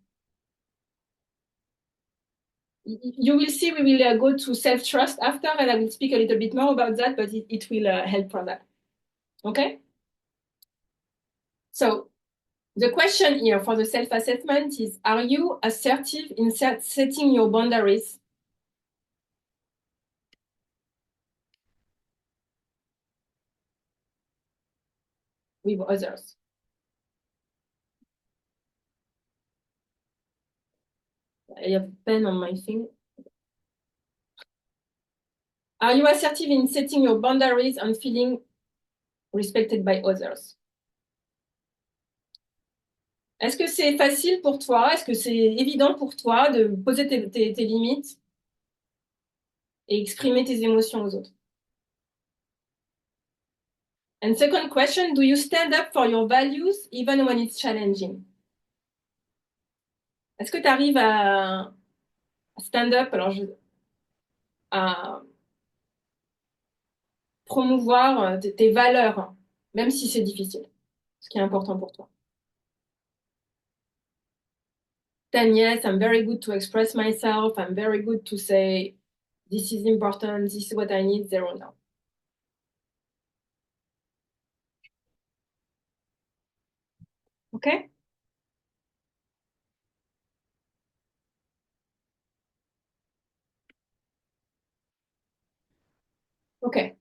You will see we will go to self-trust after, and I will speak a little bit more about that, but it will help for that. Okay? So the question here for the self-assessment is, are you assertive in setting your boundaries? With others? I have a pen on my thing. Are you assertive in setting your boundaries and feeling respected by others? Est-ce que c'est facile pour toi? Est-ce que c'est évident pour toi de poser tes limites et exprimer tes émotions aux autres? And second question, do you stand up for your values even when it's challenging? Est-ce que tu arrives à stand up, à promouvoir tes valeurs, même si c'est difficile, ce qui est important pour toi? Then yes, I'm very good to express myself. I'm very good to say, this is important, this is what I need, 0 now. Okay? Okay.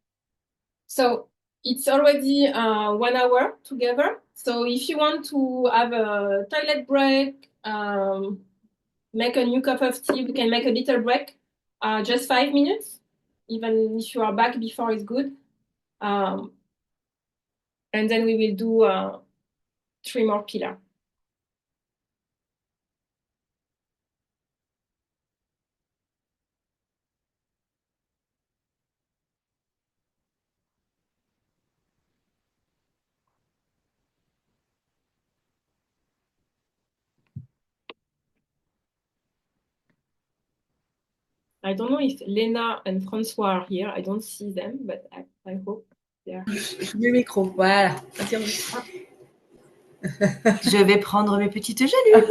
So it's already 1 hour together. So if you want to have a toilet break, make a new cup of tea, we can make a little break, just 5 minutes. Even if you are back before is good. And then we will do 3 more pillars. I don't know if Lena and François are here. I don't see them, but I hope they are here. Je mets le micro, voilà. Je vais prendre mes petites gélules.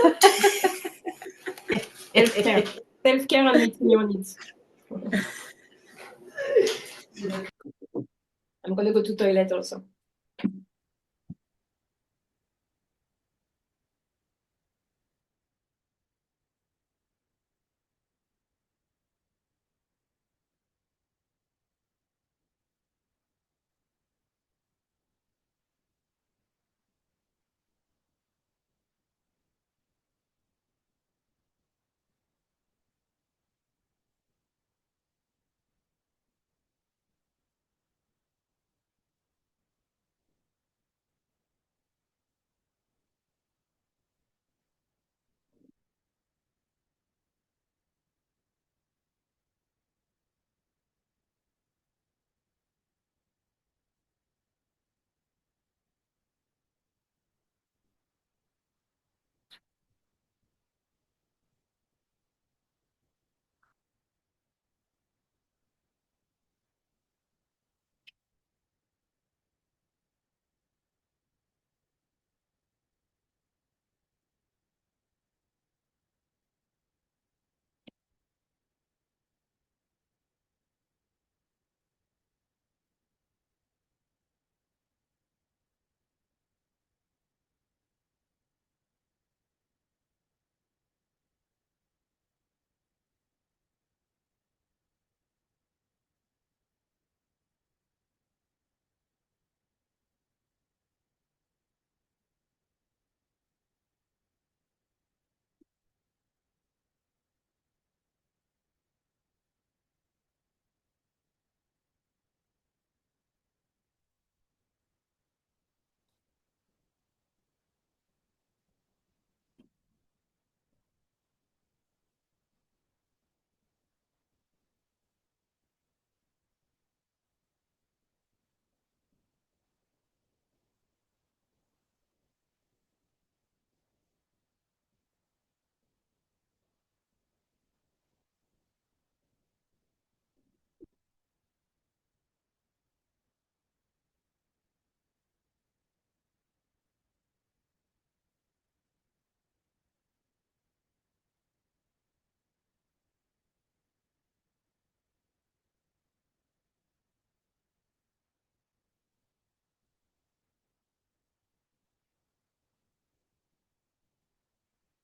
Self-care. Self-care and meeting your needs. I'm gonna go to toilet also.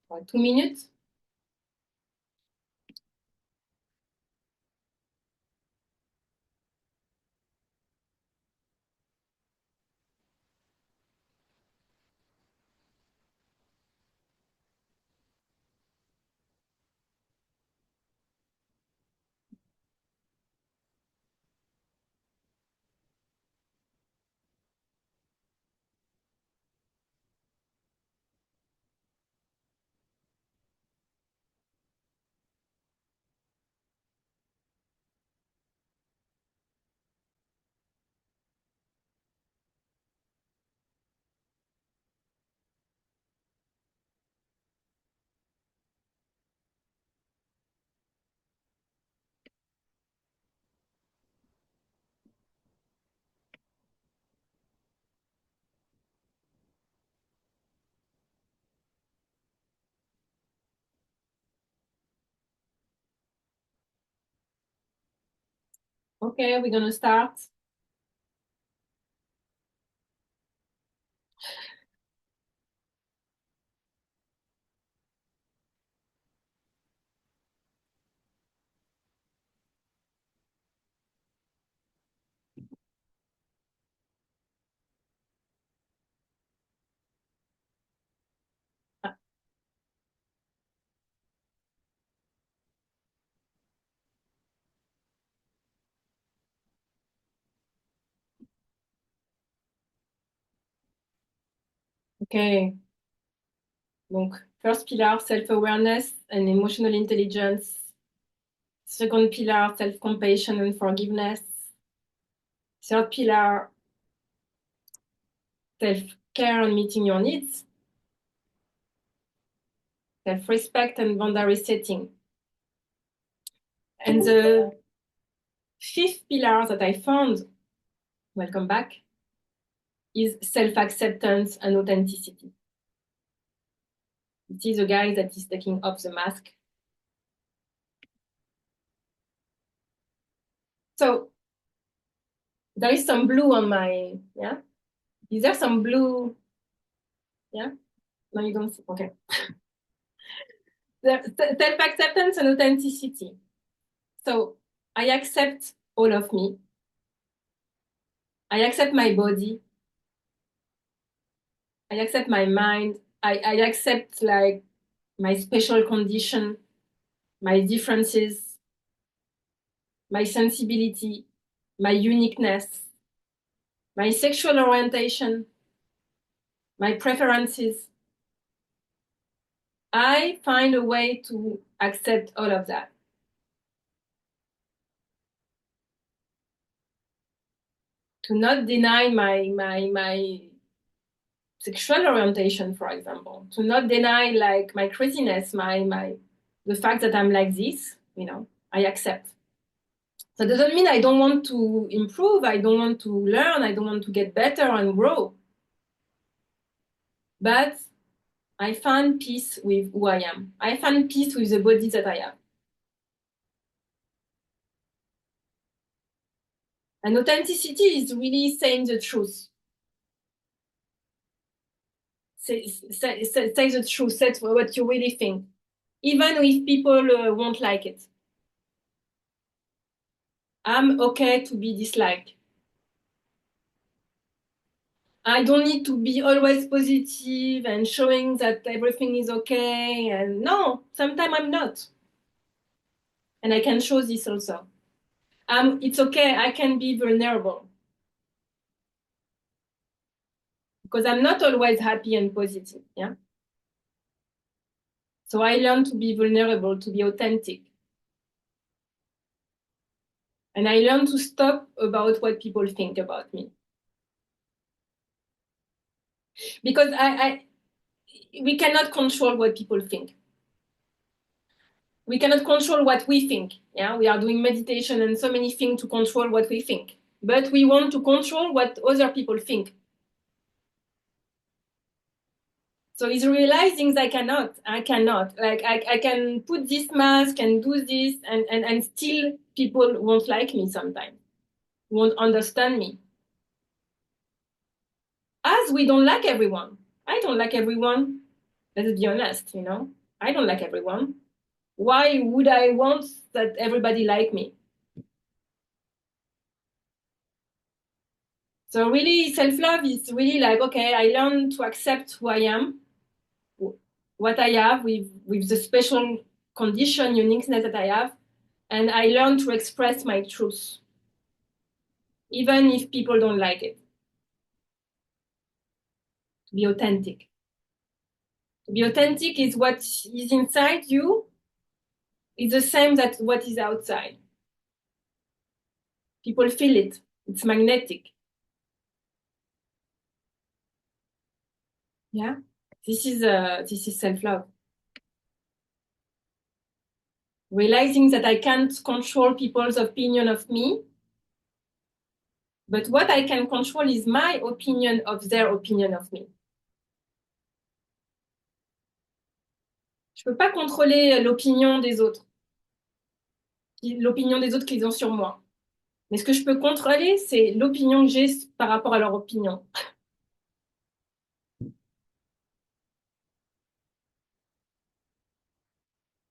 For 2 minutes. Okay, we're gonna start. Okay. Donc, first pillar, self-awareness and emotional intelligence. Second pillar, self-compassion and forgiveness. Third pillar, self-care and meeting your needs. Self-respect and boundary setting. And the fifth pillar that I found, welcome back, is self-acceptance and authenticity. It is a guy that is taking off the mask. So there is some blue on my, yeah? Is there some blue? Yeah? No, you don't see, okay. Self-acceptance and authenticity. So I accept all of me. I accept my body. I accept my mind. I accept like my special condition, my differences, my sensibility, my uniqueness, my sexual orientation, my preferences. I find a way to accept all of that. To not deny my sexual orientation, for example. To not deny like my craziness, the fact that I'm like this, you know, I accept. That doesn't mean I don't want to improve, I don't want to learn, I don't want to get better and grow. But I find peace with who I am. I find peace with the body that I have. And authenticity is really saying the truth. Say the truth, say what you really think. Even if people won't like it. I'm okay to be disliked. I don't need to be always positive and showing that everything is okay. And no, sometimes I'm not. And I can show this also. It's okay, I can be vulnerable. Because I'm not always happy and positive, yeah? So I learn to be vulnerable, to be authentic. And I learn to stop about what people think about me. Because we cannot control what people think. We cannot control what we think. Yeah, we are doing meditation and so many things to control what we think. But we want to control what other people think. So it's realizing that I cannot. Like I can put this mask and do this and still people won't like me sometimes, won't understand me. As we don't like everyone. I don't like everyone. Let's be honest, you know. I don't like everyone. Why would I want that everybody like me? So really self-love is really like, okay, I learn to accept who I am, what I have with the special condition, uniqueness that I have. And I learn to express my truth, even if people don't like it. To be authentic. To be authentic is what is inside you is the same that what is outside. People feel it. It's magnetic. Yeah, this is self-love. Realizing that I can't control people's opinion of me, but what I can control is my opinion of their opinion of me. Je peux pas contrôler l'opinion des autres qu'ils ont sur moi. Mais ce que je peux contrôler, c'est l'opinion que j'ai par rapport à leur opinion.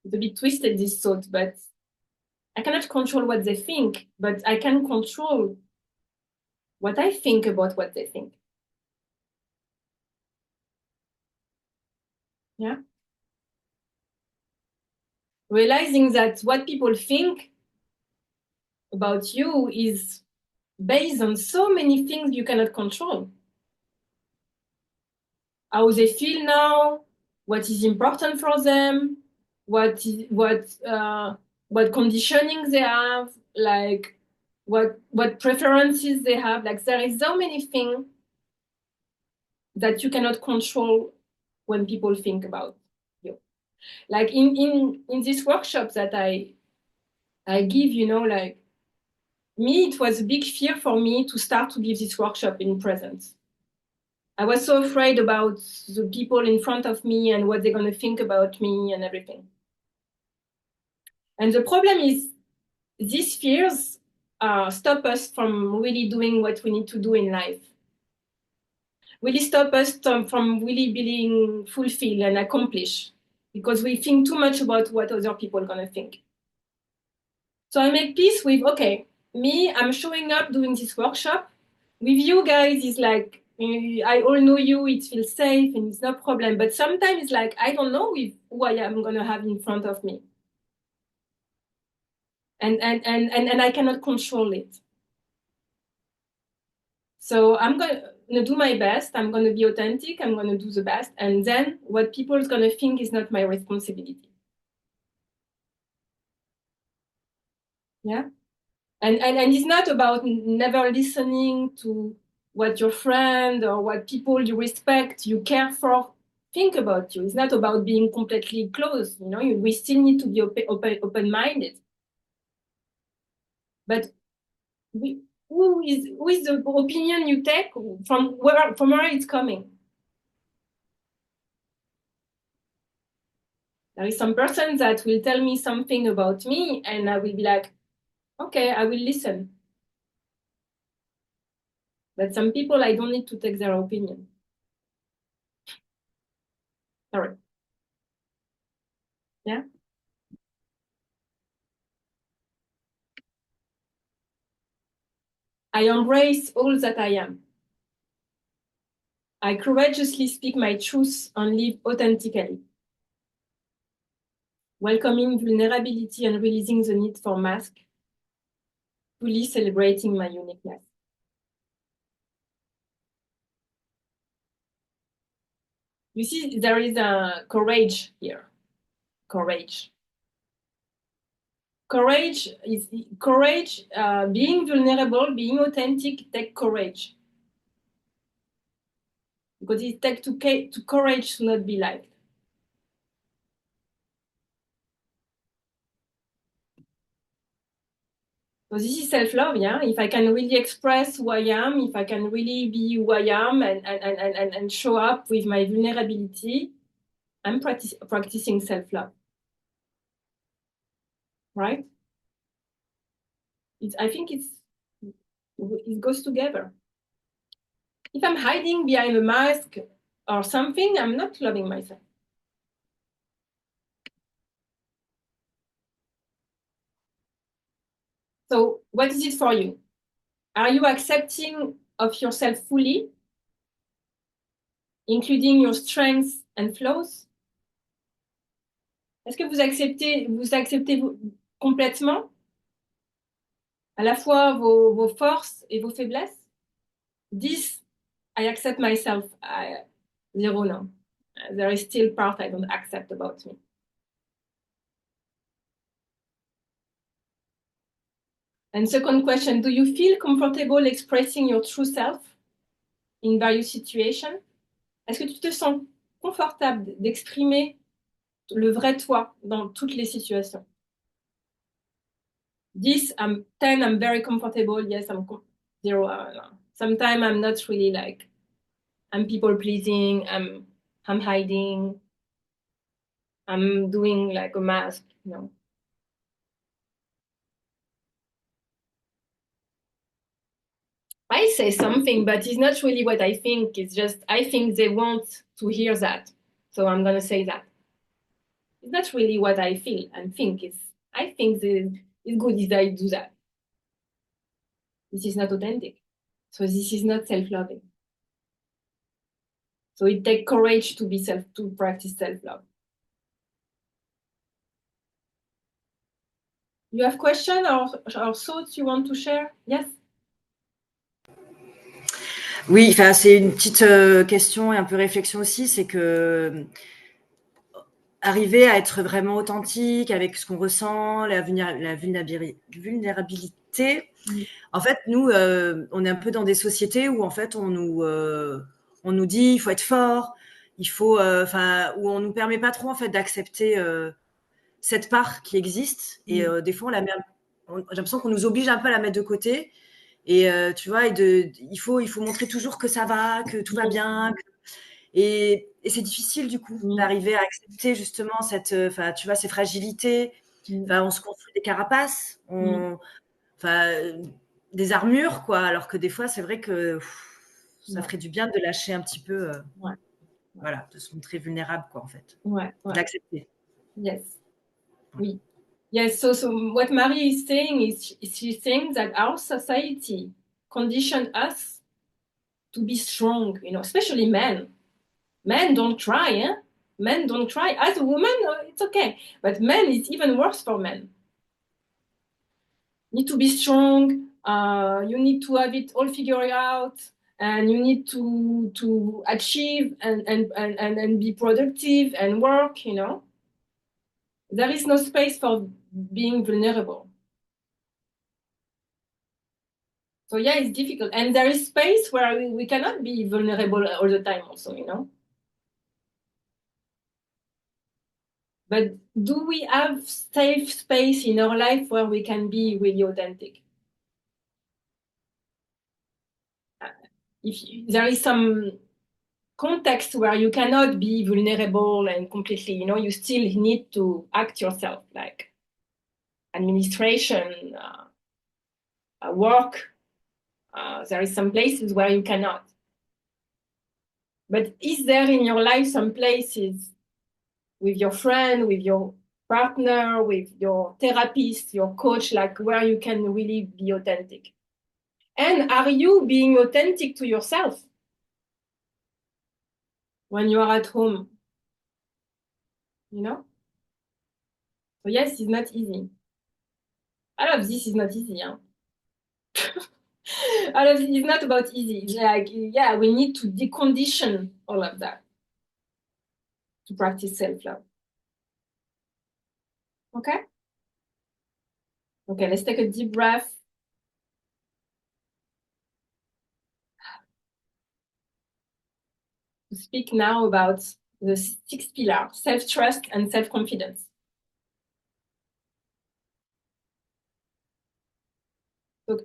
It's a bit twisted, this thought, but I cannot control what they think, but I can control what I think about what they think. Yeah? Realizing that what people think about you is based on so many things you cannot control. How they feel now, what is important for them, what conditioning they have, like what preferences they have. Like there is so many things that you cannot control when people think about you. Like in this workshop that I give, you know, like me, it was a big fear for me to start to give this workshop in presence. I was so afraid about the people in front of me and what they're going to think about me and everything. And the problem is these fears stop us from really doing what we need to do in life. Really stop us from really being fulfilled and accomplished because we think too much about what other people are going to think. So I make peace with, okay, me, I'm showing up doing this workshop. With you guys, it's like, I all know you, it feels safe and it's no problem. But sometimes it's like, I don't know who I am going to have in front of me. And I cannot control it. So I'm going to do my best. I'm going to be authentic. I'm going to do the best. And then what people are going to think is not my responsibility. Yeah. And it's not about never listening to what your friend or what people you respect, you care for, think about you. It's not about being completely closed. You know, we still need to be open-minded. But who is the opinion you take from where it's coming? There is some person that will tell me something about me, and I will be like, okay, I will listen. But some people, I don't need to take their opinion. Sorry. Yeah. I embrace all that I am. I courageously speak my truth and live authentically, welcoming vulnerability and releasing the need for mask, fully celebrating my uniqueness. You see, there is a courage here. Courage. Courage is being vulnerable, being authentic, take courage. Because it takes to courage to not be liked. So this is self-love, yeah? If I can really express who I am, if I can really be who I am and show up with my vulnerability, I'm practicing self-love. Right? I think it goes together. If I'm hiding behind a mask or something, I'm not loving myself. So what is it for you? Are you accepting of yourself fully, including your strengths and flaws? Est-ce que vous acceptez complètement à la fois vos forces et vos faiblesses? This, I accept myself. Zero, no. There is still part I don't accept about me. And second question, do you feel comfortable expressing your true self in various situations? Est-ce que tu te sens confortable d'exprimer le vrai toi dans toutes les situations? This, 10, I'm very comfortable. Yes, I'm 0. No. Sometimes I'm not really like, I'm people pleasing, I'm hiding, I'm doing like a mask, you know. I say something, but it's not really what I think. It's just, I think they want to hear that. So I'm going to say that. It's not really what I feel and think. I think it's good if I do that. This is not authentic. So this is not self-loving. So it takes courage to practice self-love. You have questions or thoughts you want to share? Yes? Oui, enfin, c'est une petite question et un peu réflexion aussi, c'est que arriver à être vraiment authentique avec ce qu'on ressent, la vulnérabilité. En fait, nous, on est un peu dans des sociétés où en fait on nous dit il faut être fort, il faut, où on nous permet pas trop en fait d'accepter cette part qui existe et des fois j'ai l'impression qu'on nous oblige un peu à la mettre de côté Et tu vois, il faut montrer toujours que ça va, que tout va bien. Et c'est difficile, du coup, d'arriver à accepter justement tu vois, ces fragilités. On se construit des carapaces, des armures, quoi. Alors que des fois, c'est vrai que ça ferait du bien de lâcher un petit peu, voilà, de se montrer vulnérable, quoi, en fait. D'accepter. Yes. Oui. Yes, so what Marie is saying is she's saying that our society conditioned us to be strong, especially men. Men don't cry, eh? Men don't cry. As a woman, it's okay. But men, it's even worse for men. You need to be strong. You need to have it all figured out. And you need to achieve and be productive and work, There is no space for being vulnerable. So yeah, it's difficult. And there is space where we cannot be vulnerable all the time also, But do we have safe space in our life where we can be really authentic? If there is some context where you cannot be vulnerable and completely, you still need to act yourself, like administration, work. There is some places where you cannot. But is there in your life some places with your friend, with your partner, with your therapist, your coach, like where you can really be authentic? And are you being authentic to yourself when you are at home? So yes, it's not easy. All of this is not easy. Huh? All of this is not about easy. It's like, yeah, we need to decondition all of that to practice self-love. Okay? Okay, let's take a deep breath. To speak now about the 6 pillars, self-trust and self-confidence.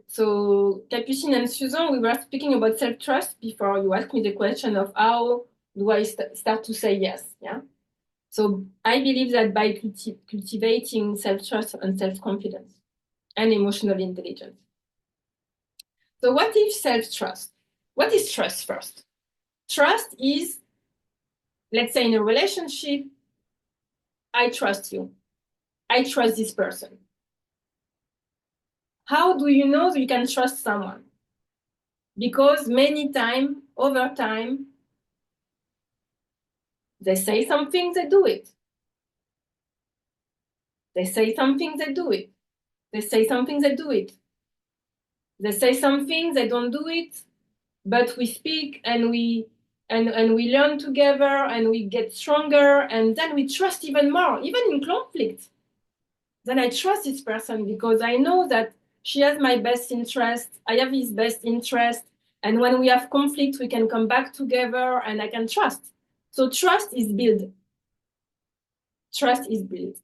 So Capucine and Susan, we were speaking about self-trust before you asked me the question of how do I start to say yes, yeah? So I believe that by cultivating self-trust and self-confidence and emotional intelligence. So what is self-trust? What is trust first? Trust is, let's say in a relationship, I trust you. I trust this person. How do you know that you can trust someone? Because many times, over time, they say something, they do it. They say something, they do it. They say something, they do it. They say something, they don't do it, but we speak and we learn together and we get stronger and then we trust even more, even in conflict. Then I trust this person because I know that she has my best interest, I have his best interest, and when we have conflict, we can come back together and I can trust. So trust is built. Trust is built.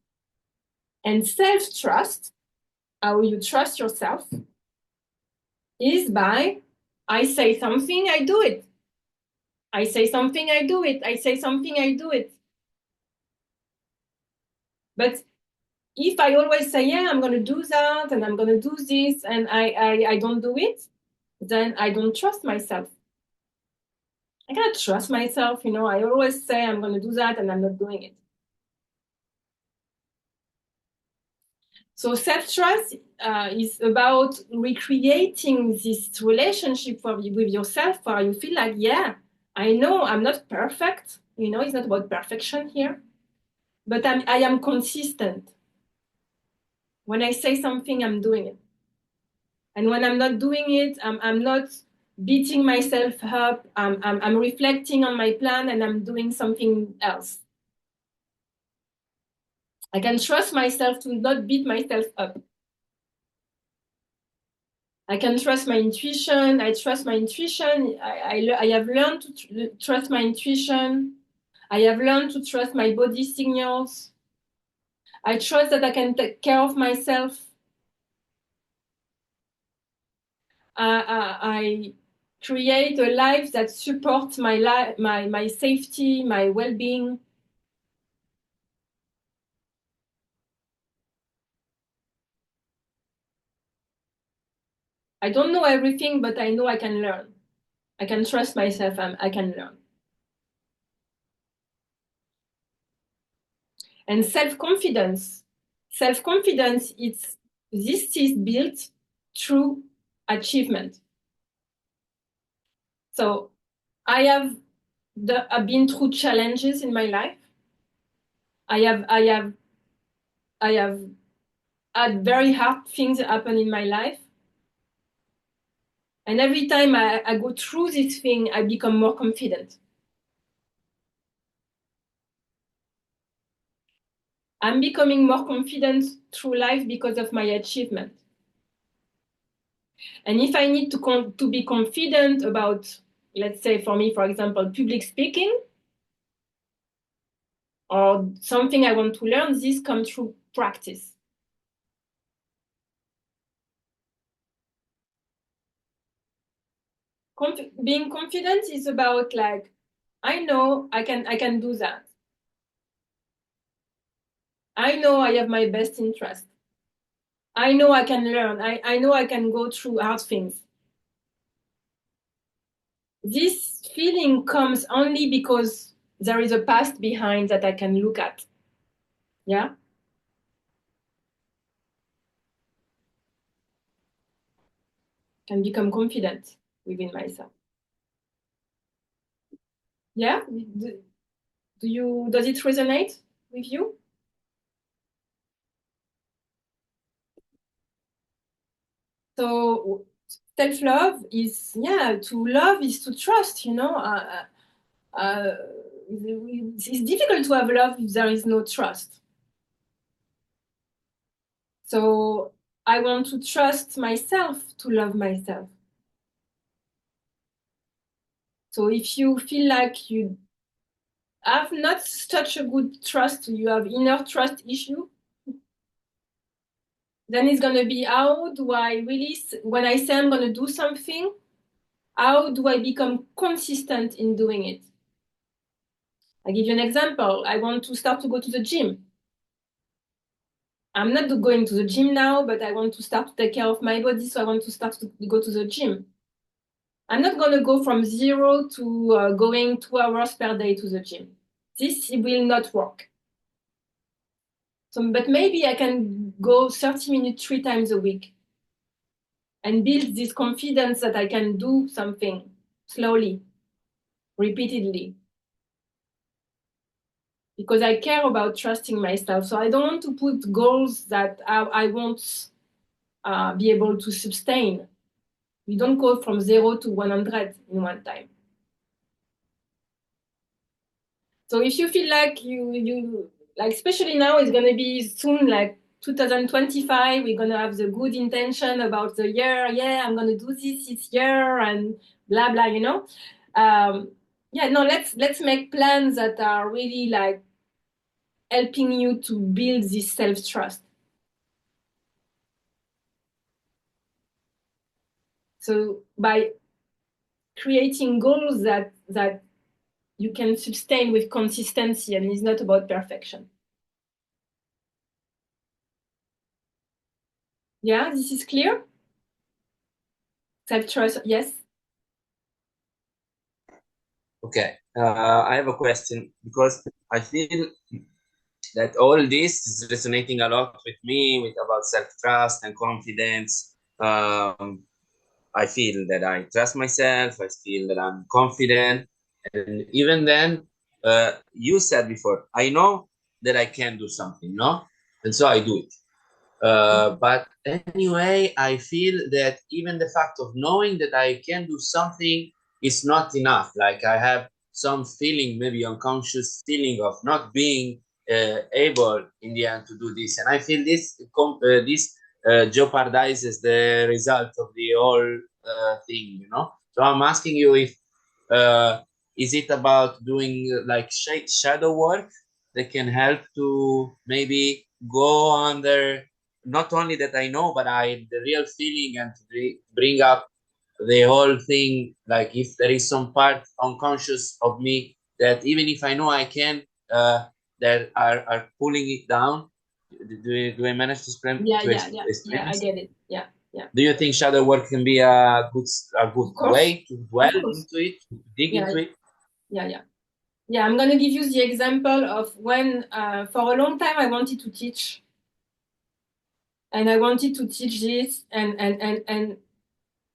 And self-trust, how you trust yourself, is by I say something, I do it. I say something, I do it. I say something, I do it. But if I always say, yeah, I'm going to do that and I'm going to do this and I don't do it, then I don't trust myself. I cannot trust myself. I always say I'm going to do that and I'm not doing it. So self-trust is about recreating this relationship with yourself where you feel like, yeah, I know I'm not perfect. It's not about perfection here, but I am consistent. When I say something, I'm doing it. And when I'm not doing it, I'm not beating myself up. I'm reflecting on my plan and I'm doing something else. I can trust myself to not beat myself up. I can trust my intuition. I trust my intuition. I have learned to trust my intuition. I have learned to trust my body signals. I trust that I can take care of myself. I create a life that supports my safety, my well-being. I don't know everything, but I know I can learn. I can trust myself and I can learn. And self-confidence. Self-confidence, this is built through achievement. So I've been through challenges in my life. I have had very hard things happen in my life. And every time I go through this thing, I become more confident. I'm becoming more confident through life because of my achievement. And if I need to be confident about, let's say for me, for example, public speaking, or something I want to learn, this comes through practice. Being confident is about like, I know I can do that. I know I have my best interest. I know I can learn. I know I can go through hard things. This feeling comes only because there is a past behind that I can look at. Yeah? Can become confident within myself. Yeah? Does it resonate with you? So self-love is, to love is to trust, it's difficult to have love if there is no trust. So I want to trust myself to love myself. So if you feel like you have not such a good trust, you have inner trust issue, then it's going to be, how do I really, when I say I'm going to do something, how do I become consistent in doing it? I give you an example. I want to start to go to the gym. I'm not going to the gym now, but I want to start to take care of my body, so I want to start to go to the gym. I'm not going to go from 0 to going 2 hours per day to the gym. This will not work. So, but maybe I can go 30 minutes 3 times a week and build this confidence that I can do something slowly, repeatedly. Because I care about trusting myself. So I don't want to put goals that I won't be able to sustain. You don't go from 0 to 100 in one time. So if you feel like you like, especially now, it's going to be soon, like 2025, we're going to have the good intention about the year. Yeah, I'm going to do this year and blah, blah, let's make plans that are really like helping you to build this self-trust. So by creating goals that you can sustain with consistency, and it's not about perfection. Yeah, this is clear? Self-trust, yes? Okay, I have a question because I feel that all this is resonating a lot with me with about self-trust and confidence. I feel that I trust myself. I feel that I'm confident. And even then, you said before, I know that I can do something, no? And so I do it. But anyway, I feel that even the fact of knowing that I can do something is not enough. Like I have some feeling, maybe unconscious feeling of not being able in the end to do this. And I feel this jeopardizes the result of the whole thing, So I'm asking you if is it about doing like shadow work that can help to maybe go under not only that I know, but the real feeling and to bring up the whole thing, like if there is some part unconscious of me that even if I know I can, that are pulling it down. Do I manage to explain? Yeah, to yeah, yeah, explain yeah. I this? get it. Yeah, yeah. Do you think shadow work can be a good Of course, way to dwell of course. into it, to dig Yeah, into it? yeah, yeah. Yeah, I'm going to give you the example of when, for a long time, I wanted to teach. And I wanted to teach this. And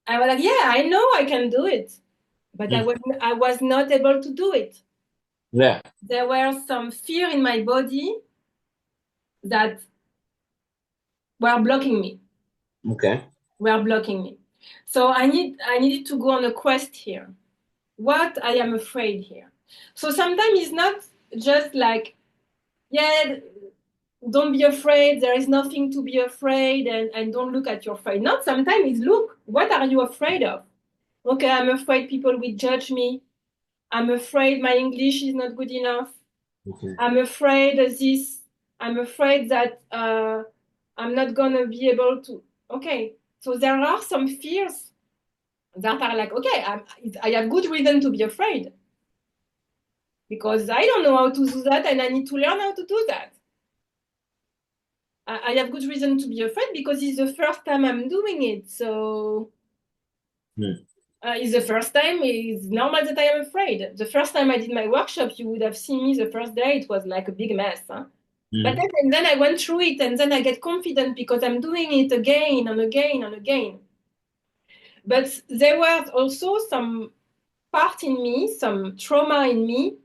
I was like, yeah, I know I can do it. But I was not able to do it. Yeah. There were some fear in my body that were blocking me. Okay. Were blocking me. So I needed to go on a quest here. What I am afraid here. So sometimes it's not just like, yeah, don't be afraid, there is nothing to be afraid, and don't look at your afraid. Not sometimes it's look, what are you afraid of? Okay, I'm afraid people will judge me. I'm afraid my English is not good enough. Okay. I'm afraid of this. I'm afraid that I'm not gonna be able to. Okay, so there are some fears that are like, okay, I have good reason to be afraid because I don't know how to do that and I need to learn how to do that. I have good reason to be afraid because it's the first time I'm doing it. So it's the first time. It's normal that I am afraid. The first time I did my workshop, you would have seen me the first day. It was like a big mess. Huh? But then I went through it and then I get confident because I'm doing it again and again and again. But there was also some part in me, some trauma in me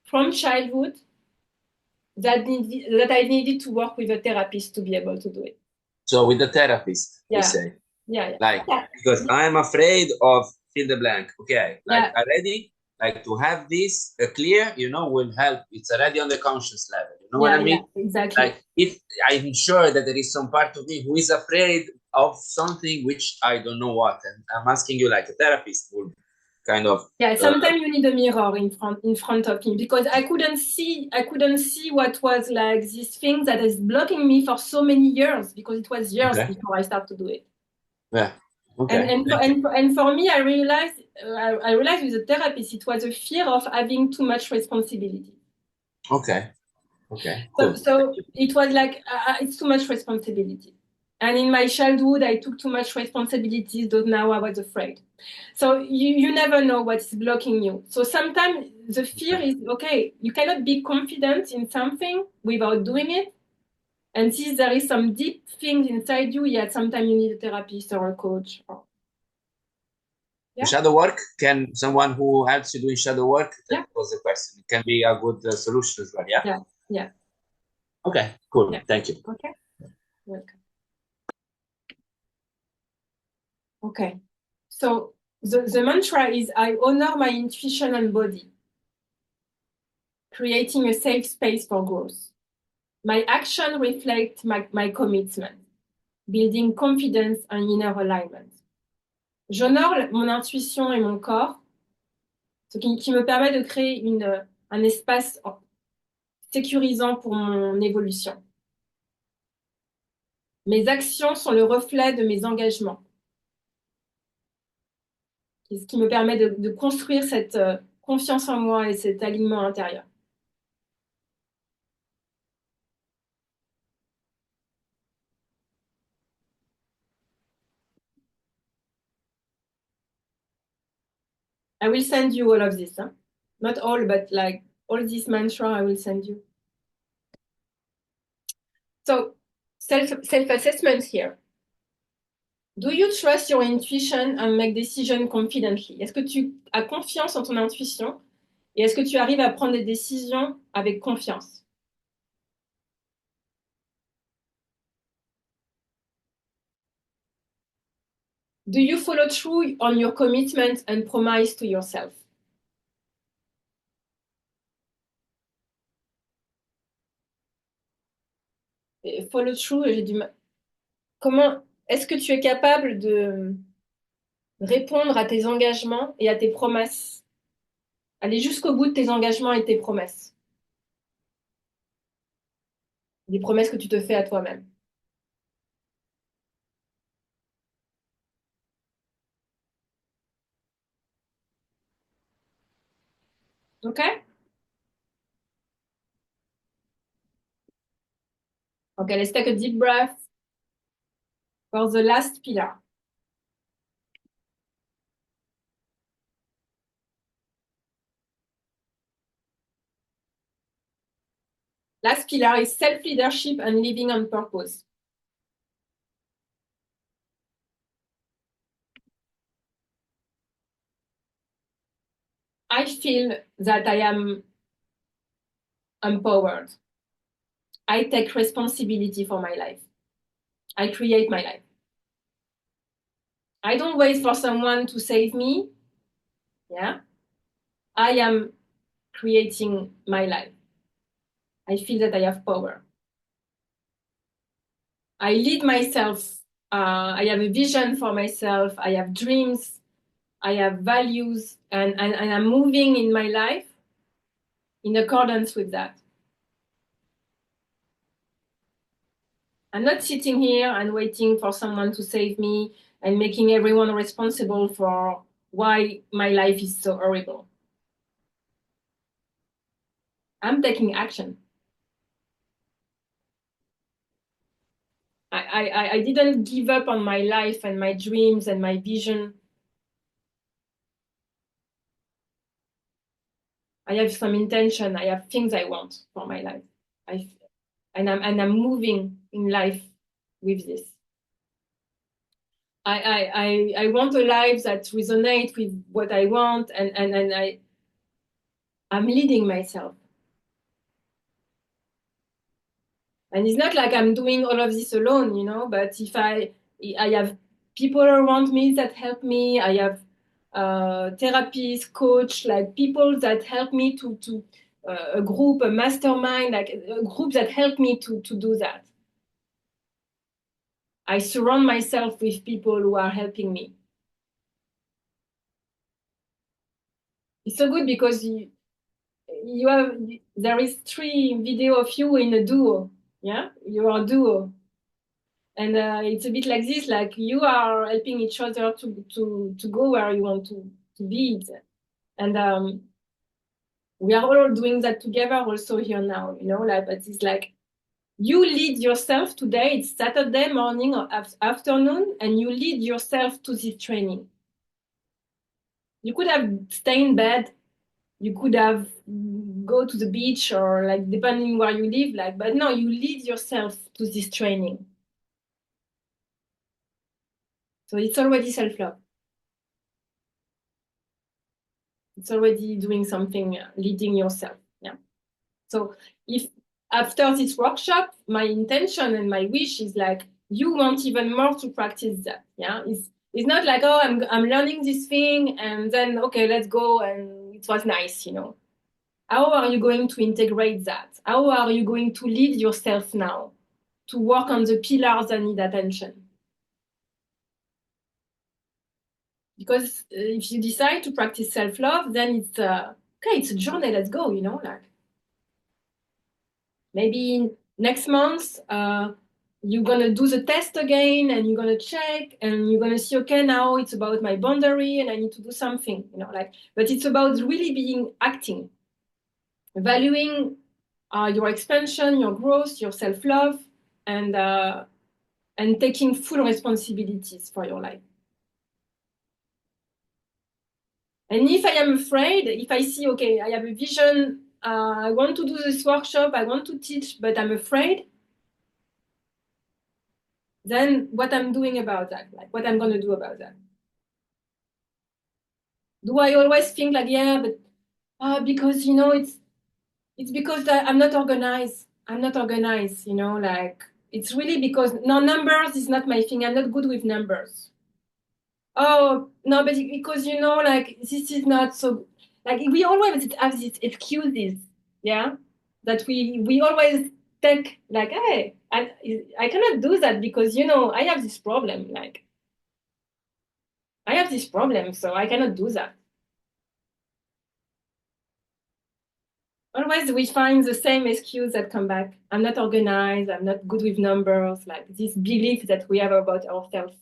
from childhood that I needed to work with a therapist to be able to do it. So with the therapist, you Yeah. say, Yeah. because I'm afraid of fill the blank. Okay, like Yeah. already, like to have this clear, will help. It's already on the conscious level. You know what I mean? Yeah, exactly. Like if I'm sure that there is some part of me who is afraid of something which I don't know what, and I'm asking you like a therapist would kind of. Yeah, sometimes you need a mirror in front of me because I couldn't see what was like this thing that is blocking me for so many years because it was years before I started to do it. Yeah. Okay. And for me, I realized with the therapist it was a fear of having too much responsibility. Okay. Okay. Cool. So it was like it's too much responsibility. And in my childhood, I took too much responsibilities, though now I was afraid. So you never know what's blocking you. So sometimes the fear is, okay, you cannot be confident in something without doing it. And since there is some deep things inside you, yeah, sometimes you need a therapist or a coach. Yeah. Shadow work, can someone who helps you doing shadow work, that was the question. It can be a good solution as well, yeah? Yeah, yeah. Okay, cool. Yeah. Thank you. Okay, welcome. Okay, so the mantra is I honor my intuition and body, creating a safe space for growth. My action reflects my commitment, building confidence and inner alignment. J'honore mon intuition et mon corps, ce qui me permet de créer un espace sécurisant pour mon évolution. Mes actions sont le reflet de mes engagements, ce qui me permet de construire cette confiance en moi et cet alignement intérieur. I will send you all of this. Huh? Not all, but like all this mantra, I will send you. So, self-assessment here. Do you trust your intuition and make decisions confidently? Est-ce que tu as confiance en ton intuition et est-ce que tu arrives à prendre des décisions avec confiance? Do you follow through on your commitment and promise to yourself? Follow through, j'ai du mal. Comment est-ce que tu es capable de répondre à tes engagements et à tes promesses? Aller jusqu'au bout de tes engagements et tes promesses. Des promesses que tu te fais à toi-même. Okay? Okay, let's take a deep breath for the last pillar. Last pillar is self-leadership and living on purpose. I feel that I am empowered. I take responsibility for my life. I create my life. I don't wait for someone to save me. Yeah. I am creating my life. I feel that I have power. I lead myself. I have a vision for myself. I have dreams. I have values, and I'm moving in my life in accordance with that. I'm not sitting here and waiting for someone to save me and making everyone responsible for why my life is so horrible. I'm taking action. I didn't give up on my life and my dreams and my vision. I have some intention. I have things I want for my life. I'm moving in life with this. I want a life that resonates with what I want, and I'm leading myself. And it's not like I'm doing all of this alone, you know, but if I have people around me that help me, I have therapists, coach, like people that help me to a group, a mastermind, like a group that help me to do that. I surround myself with people who are helping me. It's so good because there is 3 video of you in a duo. Yeah, you are a duo. And it's a bit like this, like you are helping each other to go where you want to be. And we are all doing that together also here now, you know, like, but it's like you lead yourself today. It's Saturday morning or afternoon, and you lead yourself to this training. You could have stayed in bed. You could have go to the beach or like depending where you live, like, but no, you lead yourself to this training. So it's already self-love. It's already doing something, leading yourself. Yeah. So if after this workshop, my intention and my wish is like you want even more to practice that. Yeah. It's not like, oh, I'm learning this thing and then okay, let's go and it was nice, you know. How are you going to integrate that? How are you going to lead yourself now to work on the pillars that need attention? Because if you decide to practice self-love, then it's okay, it's a journey, let's go, you know, like maybe next month you're gonna do the test again and you're gonna check and you're gonna see, okay, now it's about my boundary and I need to do something, you know, like, but it's about really being acting, valuing your expansion, your growth, your self-love, and taking full responsibilities for your life. And if I am afraid, if I see, okay, I have a vision, I want to do this workshop, I want to teach, but I'm afraid, then what I'm doing about that, like what I'm going to do about that. Do I always think like, yeah, but because, you know, it's because I'm not organized. I'm not organized, you know, like it's really because no, numbers is not my thing. I'm not good with numbers. Oh, no, but because, you know, like this is not so, like we always have these excuses, yeah, that we always take like, hey, I cannot do that because, you know, I have this problem, like I have this problem, so I cannot do that. Always we find the same excuse that come back. I'm not organized, I'm not good with numbers, like this belief that we have about ourselves.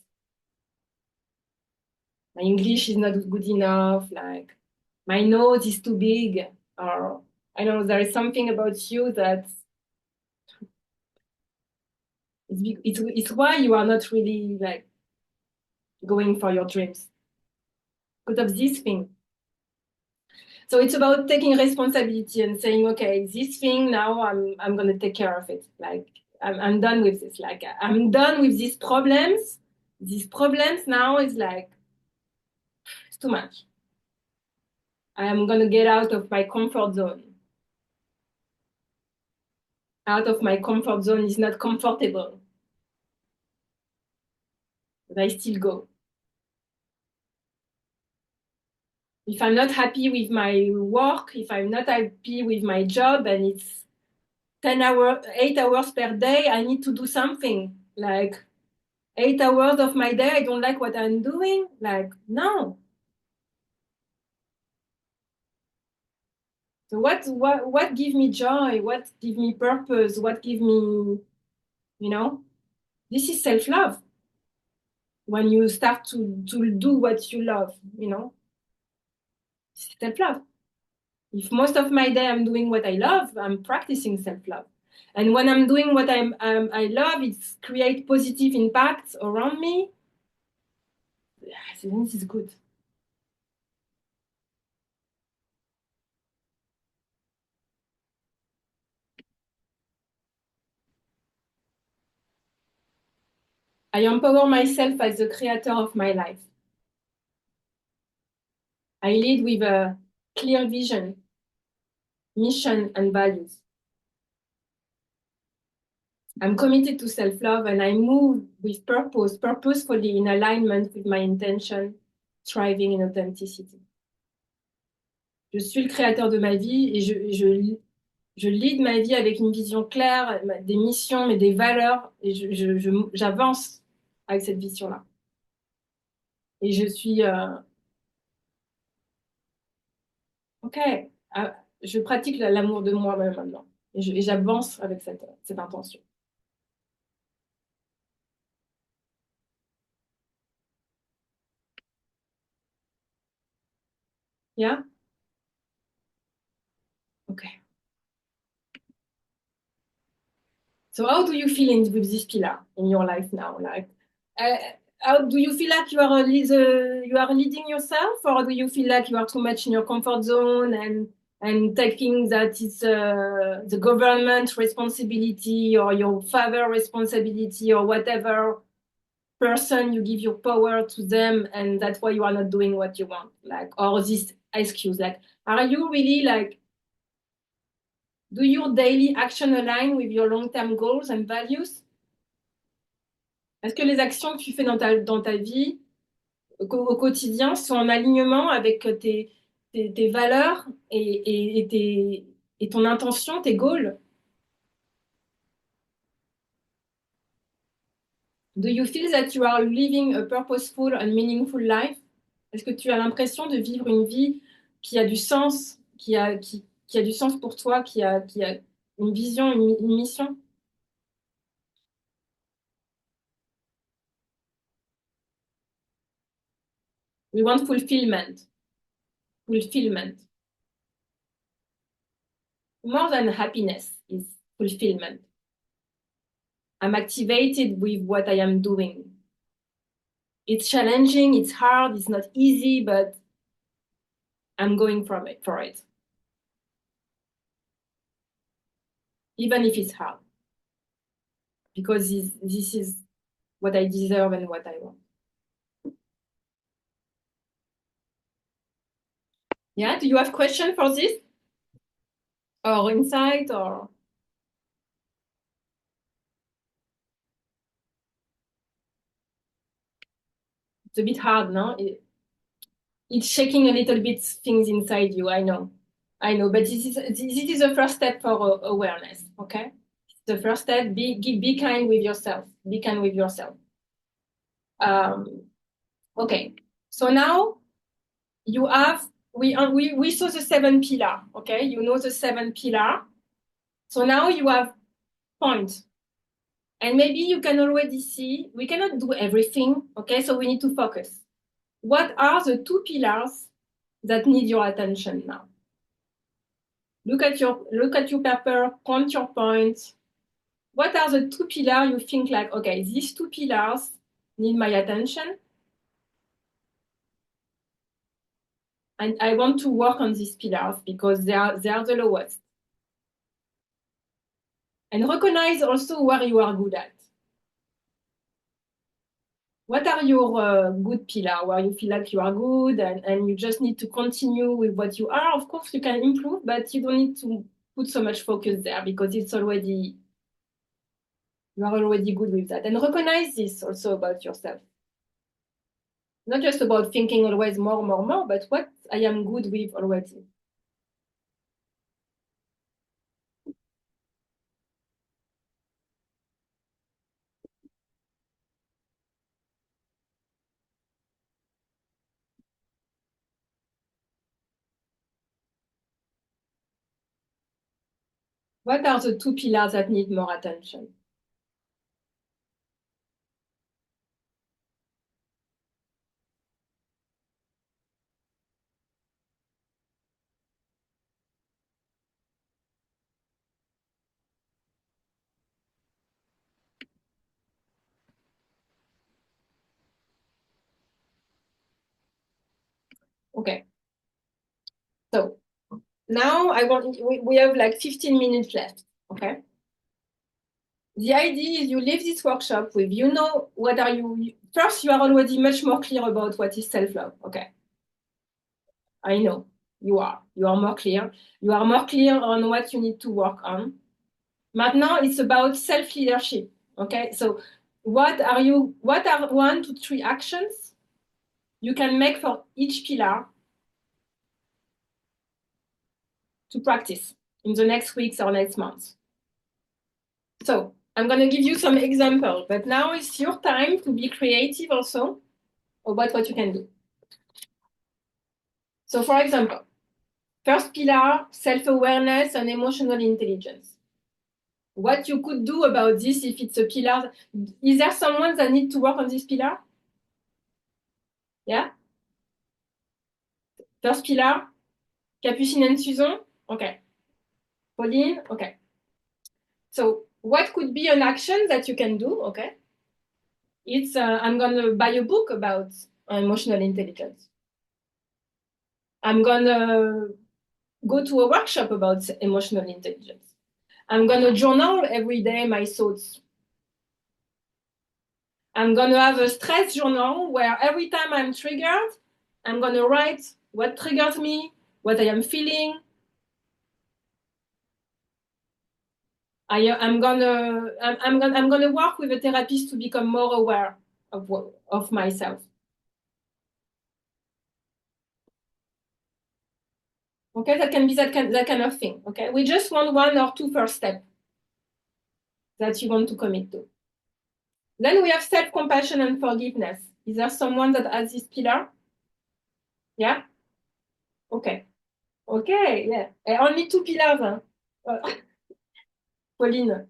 My English is not good enough, like my nose is too big. or I know there is something about you that it's why you are not really like going for your dreams because of this thing. So it's about taking responsibility and saying, okay, this thing now I'm gonna take care of it. Like I'm done with this. Like I'm done with these problems. These problems now is like it's too much. I am gonna get out of my comfort zone. Out of my comfort zone is not comfortable, but I still go. If I'm not happy with my work, if I'm not happy with my job and it's 10 hours, 8 hours per day, I need to do something. Like 8 hours of my day, I don't like what I'm doing. Like, no. So what give me joy? What give me purpose? What give me, this is self-love. When you start to do what you love, it's self-love. If most of my day I'm doing what I love, I'm practicing self-love. And when I'm doing what I love, it creates positive impacts around me. This is good. I empower myself as the creator of my life. I lead with a clear vision, mission, and values. I'm committed to self-love and I move with purpose, purposefully in alignment with my intention, thriving in authenticity. Je suis le créateur de ma vie et je lead ma vie avec une vision claire, des missions, mais des valeurs, et j'avance avec cette vision-là. Et je suis, OK, je pratique l'amour de moi-même maintenant. Et j'avance avec cette intention. Yeah? Okay. So how do you feel with this pillar in your life now? Like, how do you feel like you are leading yourself, or do you feel like you are too much in your comfort zone and taking that it's the government responsibility or your father responsibility or whatever person you give your power to them, and that's why you are not doing what you want, like, or this excuse, like, are you really like, do your daily action align with your long-term goals and values? Est-ce que les actions que tu fais dans ta vie au quotidien sont en alignement avec tes valeurs et ton intention, tes goals? Do you feel that you are living a purposeful and meaningful life? Est-ce que tu as l'impression de vivre une vie qui a du sens, qui a du sens pour toi, qui a une vision, une mission? We want fulfillment. Fulfillment. More than happiness is fulfillment. I'm activated with what I am doing. It's challenging, it's hard, it's not easy, but I'm going for it. Even if it's hard. Because this is what I deserve and what I want. Yeah, do you have questions for this? Or insight, or? It's a bit hard, no? It's shaking a little bit things inside you, I know, but this is the first step for awareness, okay? The first step, be kind with yourself. Be kind with yourself. Okay, so now you have, we saw the 7 pillar, okay? You know the 7 pillar. So now you have points. And maybe you can already see, we cannot do everything, okay? So we need to focus. What are the 2 pillars that need your attention now? Look at your paper, count your points. What are the two pillars you think like, okay, these two pillars need my attention, and I want to work on these pillars because they are the lowest. And recognize also where you are good at. What are your good pillars where you feel like you are good and you just need to continue with what you are? Of course, you can improve, but you don't need to put so much focus there because you are already good with that. And recognize this also about yourself. Not just about thinking always more, but what I am good with already. What are the two pillars that need more attention? Okay. So now we have like 15 minutes left. Okay. The idea is you leave this workshop with, what are you, first you are already much more clear about what is self-love. Okay. I know you are more clear. You are more clear on what you need to work on. Now it's about self-leadership. Okay. So what are 1 to 3 actions you can make for each pillar to practice in the next weeks or next months? So I'm going to give you some examples, but now it's your time to be creative also about what you can do. So for example, first pillar, self-awareness and emotional intelligence. What you could do about this if it's a pillar? Is there someone that needs to work on this pillar? Yeah? First pillar, Capucine and Susan? Okay. Pauline? Okay. So what could be an action that you can do? Okay. It's, I'm going to buy a book about emotional intelligence. I'm going to go to a workshop about emotional intelligence. I'm going to journal every day my thoughts. I'm going to have a stress journal where every time I'm triggered, I'm going to write what triggers me, what I am feeling. I'm gonna work with a therapist to become more aware of myself. Okay, that can be that kind of thing. Okay, we just want 1 or 2 first steps that you want to commit to. Then we have self-compassion and forgiveness. Is there someone that has this pillar? Yeah? Okay. Okay, yeah. Only 2 pillars. Huh? Pauline.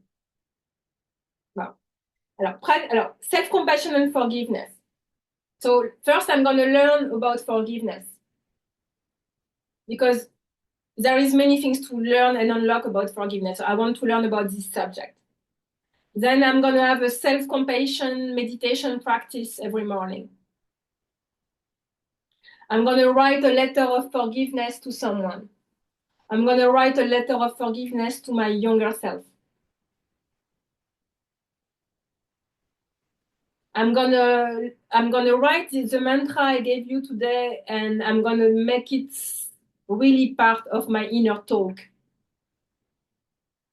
Wow. Alors, self-compassion and forgiveness. So first I'm going to learn about forgiveness. Because there is many things to learn and unlock about forgiveness. So I want to learn about this subject. Then I'm going to have a self-compassion meditation practice every morning. I'm going to write a letter of forgiveness to someone. I'm going to write a letter of forgiveness to my younger self. I'm gonna write the mantra I gave you today, and I'm gonna make it really part of my inner talk.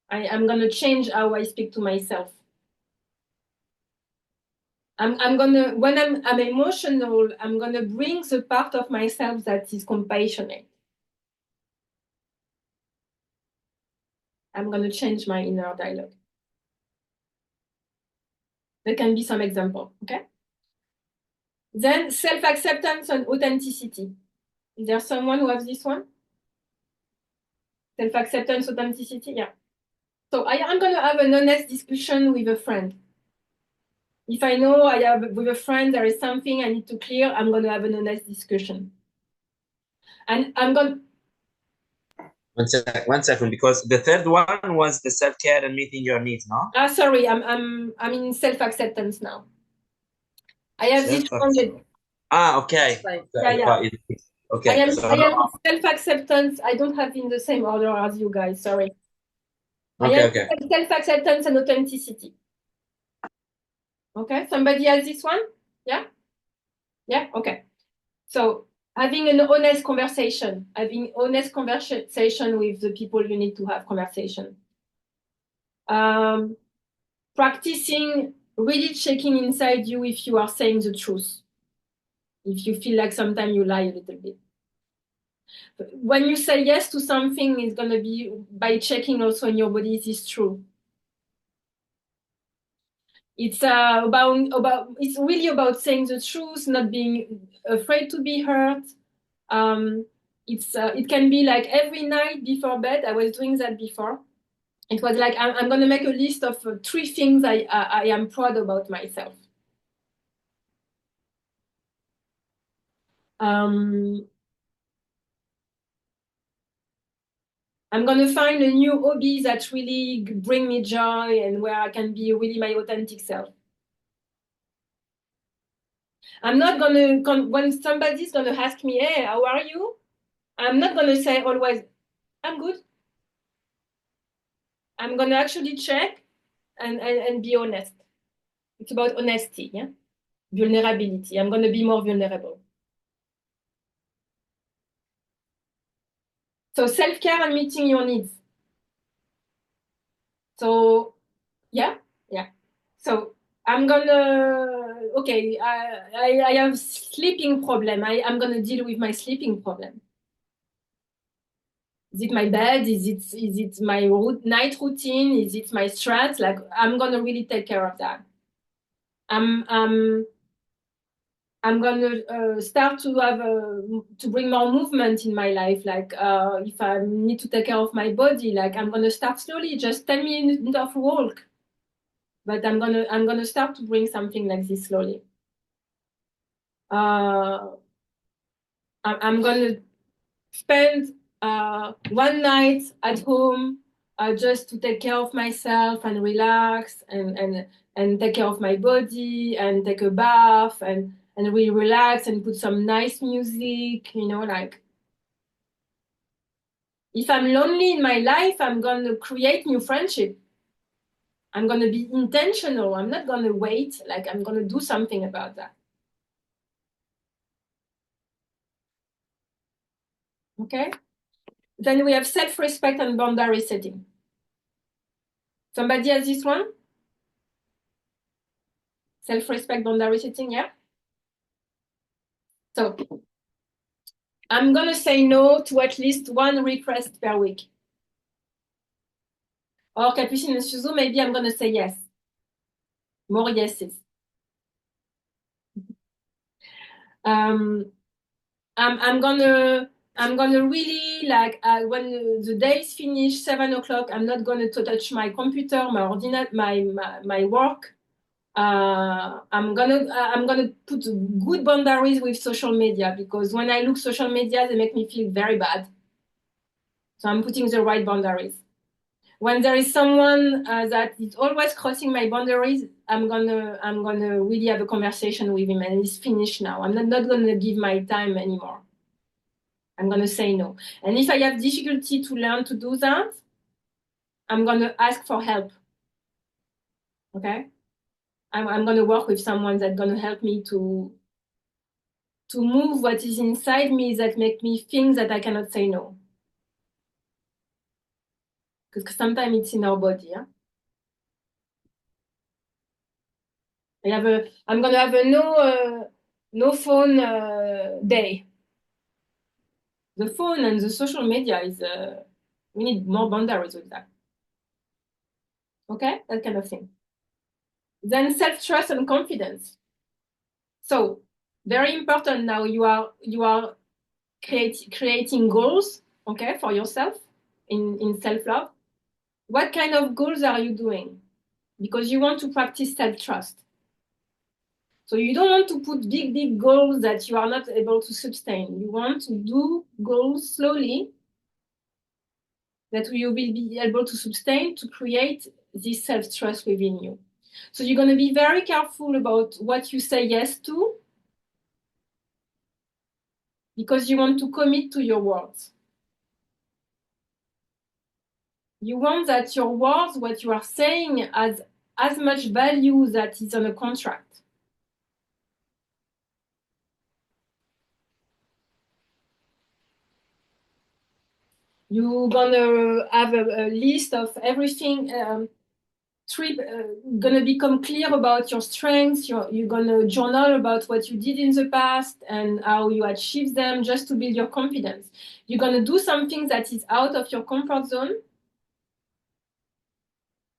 I'm gonna change how I speak to myself. I'm gonna, when I'm emotional, I'm gonna bring the part of myself that is compassionate. I'm gonna change my inner dialogue. There can be some example, okay? Then self-acceptance and authenticity. Is there someone who has this one? Self-acceptance, authenticity, yeah. So I'm gonna have an honest discussion with a friend. If I know I have with a friend there is something I need to clear, I'm gonna have an honest discussion. And I'm gonna. One second, because the third one was the self-care and meeting your needs, no? Sorry, I'm in self-acceptance now. I have this one. Okay. Yeah. Okay. I am self-acceptance. I don't have in the same order as you guys. Sorry. Okay. Self-acceptance and authenticity. Okay. Somebody has this one? Yeah. Yeah. Okay. So having an honest conversation, with the people you need to have conversation. Practicing really checking inside you if you are saying the truth. If you feel like sometimes you lie a little bit. When you say yes to something, it's going to be by checking also in your body, is this true? It's it's really about saying the truth, not being afraid to be hurt. It can be like every night before bed. I was doing that before. It was like I'm going to make a list of 3 things I am proud about myself. I'm going to find a new hobby that really bring me joy and where I can be really my authentic self. I'm not going to, when somebody's going to ask me, hey, how are you? I'm not going to say always, I'm good. I'm going to actually check and be honest. It's about honesty, yeah? Vulnerability. I'm going to be more vulnerable. So self-care and meeting your needs. So, yeah. So I'm gonna, okay, I have sleeping problem. I'm gonna deal with my sleeping problem. Is it my bed? Is it my night routine? Is it my stress? Like I'm gonna really take care of that. I'm gonna start to have to bring more movement in my life. Like if I need to take care of my body, like I'm gonna start slowly, just 10 minutes of walk. But I'm gonna start to bring something like this slowly. I'm gonna spend 1 night at home just to take care of myself and relax and take care of my body and take a bath and really relax and put some nice music, like if I'm lonely in my life, I'm gonna create new friendship. I'm gonna be intentional. I'm not gonna wait, like I'm gonna do something about that. Okay? Then we have self-respect and boundary setting. Somebody has this one? Self-respect, boundary setting, yeah? So I'm going to say no to at least 1 request per week. Or Capucine and Suzu, maybe I'm going to say yes. More yeses. I'm gonna really like when the day is finished, 7 o'clock. I'm not gonna touch my computer, my ordinate, my work. I'm gonna put good boundaries with social media because when I look social media, they make me feel very bad. So I'm putting the right boundaries. When there is someone that is always crossing my boundaries, I'm gonna really have a conversation with him, and it's finished now. I'm not gonna give my time anymore. I'm gonna say no. And if I have difficulty to learn to do that, I'm gonna ask for help. Okay, I'm gonna work with someone that's gonna help me to move what is inside me that make me think that I cannot say no. Because sometimes it's in our body. Yeah? I'm gonna have a no phone day. The phone and the social media is we need more boundaries with that. Okay, that kind of thing. Then self-trust and confidence. So very important now. You are creating goals, okay, for yourself in self-love. What kind of goals are you doing? Because you want to practice self-trust. So you don't want to put big goals that you are not able to sustain. You want to do goals slowly that you will be able to sustain to create this self-trust within you. So you're going to be very careful about what you say yes to, because you want to commit to your words. You want that your words, what you are saying, has as much value that is on a contract. You're gonna have a list of everything. Gonna become clear about your strengths. You're gonna journal about what you did in the past and how you achieved them, just to build your confidence. You're gonna do something that is out of your comfort zone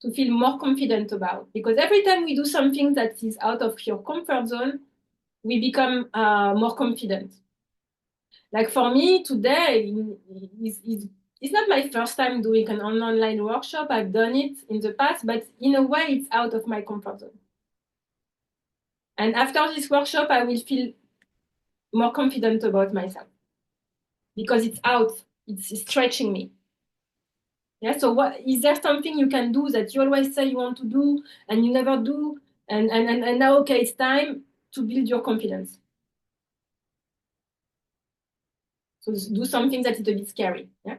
to feel more confident about. Because every time we do something that is out of your comfort zone, we become more confident. Like for me today, it's not my first time doing an online workshop. I've done it in the past, but in a way, it's out of my comfort zone. And after this workshop, I will feel more confident about myself because it's out, it's stretching me. Yeah. So what is there something you can do that you always say you want to do and you never do? And now, okay, it's time to build your confidence. So do something that is a bit scary. Yeah.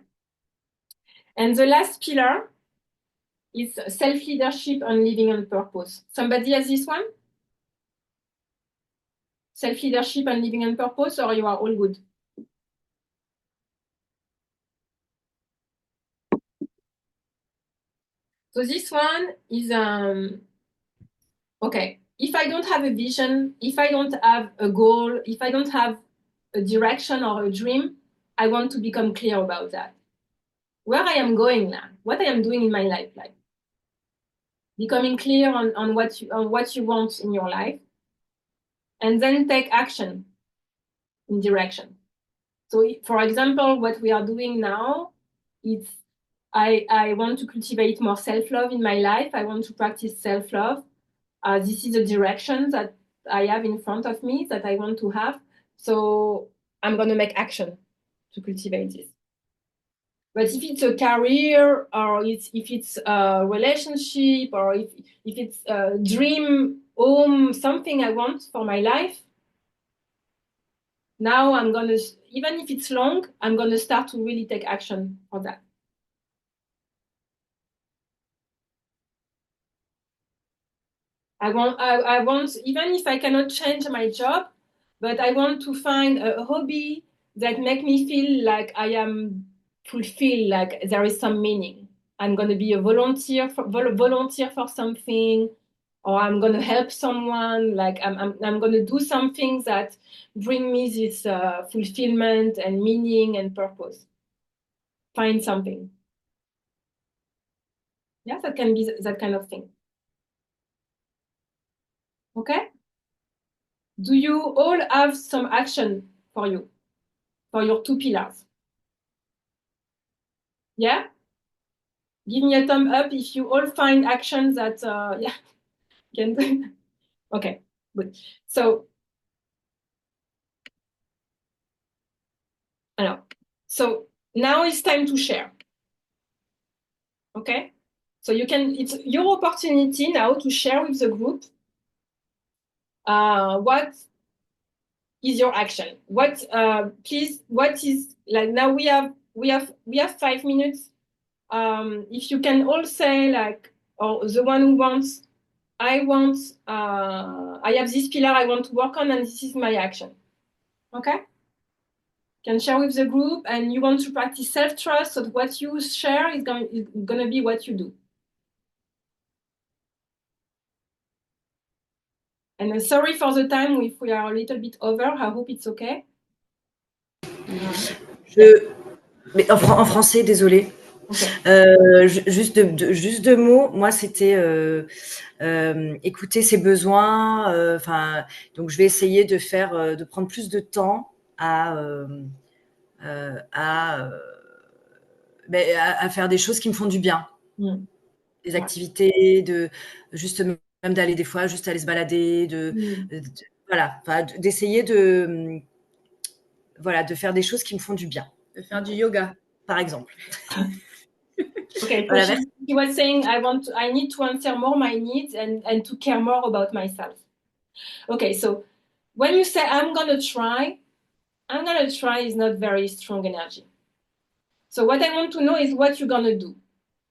And the last pillar is self-leadership and living on purpose. Somebody has this one? Self-leadership and living on purpose, or you are all good? So this one is, okay, if I don't have a vision, if I don't have a goal, if I don't have a direction or a dream, I want to become clear about that. Where I am going now, what I am doing in my life, like becoming clear on what you want in your life, and then take action in direction. So, for example, what we are doing now, it's I want to cultivate more self-love in my life. I want to practice self-love. This is a direction that I have in front of me that I want to have. So I'm going to make action to cultivate this. But if it's a career, or if it's a relationship, or if it's a dream home, something I want for my life, now I'm going to, even if it's long, I'm going to start to really take action for that. I want, even if I cannot change my job, but I want to find a hobby that make me feel like I am fulfilled, like there is some meaning. I'm going to be a volunteer for something, or I'm going to help someone. Like I'm going to do something that bring me this fulfillment and meaning and purpose. Find something. Yeah, that can be that kind of thing. Okay? Do you all have some action for you, for your 2 pillars? Yeah? Give me a thumb up if you all find actions that, yeah, can do. Okay, good. So, now it's time to share. Okay? So it's your opportunity now to share with the group what is your action. Please, what is, like, now we have 5 minutes. If you can all say, like, or the one who wants, I have this pillar I want to work on, and this is my action. Okay? Can share with the group, and you want to practice self-trust, so that what you share is going to be what you do. And sorry for the time if we are a little bit over. I hope it's okay. Mais en français, désolé. Okay. Juste 2 mots. Moi, c'était écouter ses besoins. Donc, je vais essayer de prendre plus de temps à faire des choses qui me font du bien. Des activités, même d'aller des fois, juste aller se balader, d'essayer de faire des choses qui me font du bien. De faire du yoga, par exemple. Okay, so Voilà, she was saying I need to answer more my needs and to care more about myself. Okay, so when you say I'm gonna try is not very strong energy. So what I want to know is what you're gonna do.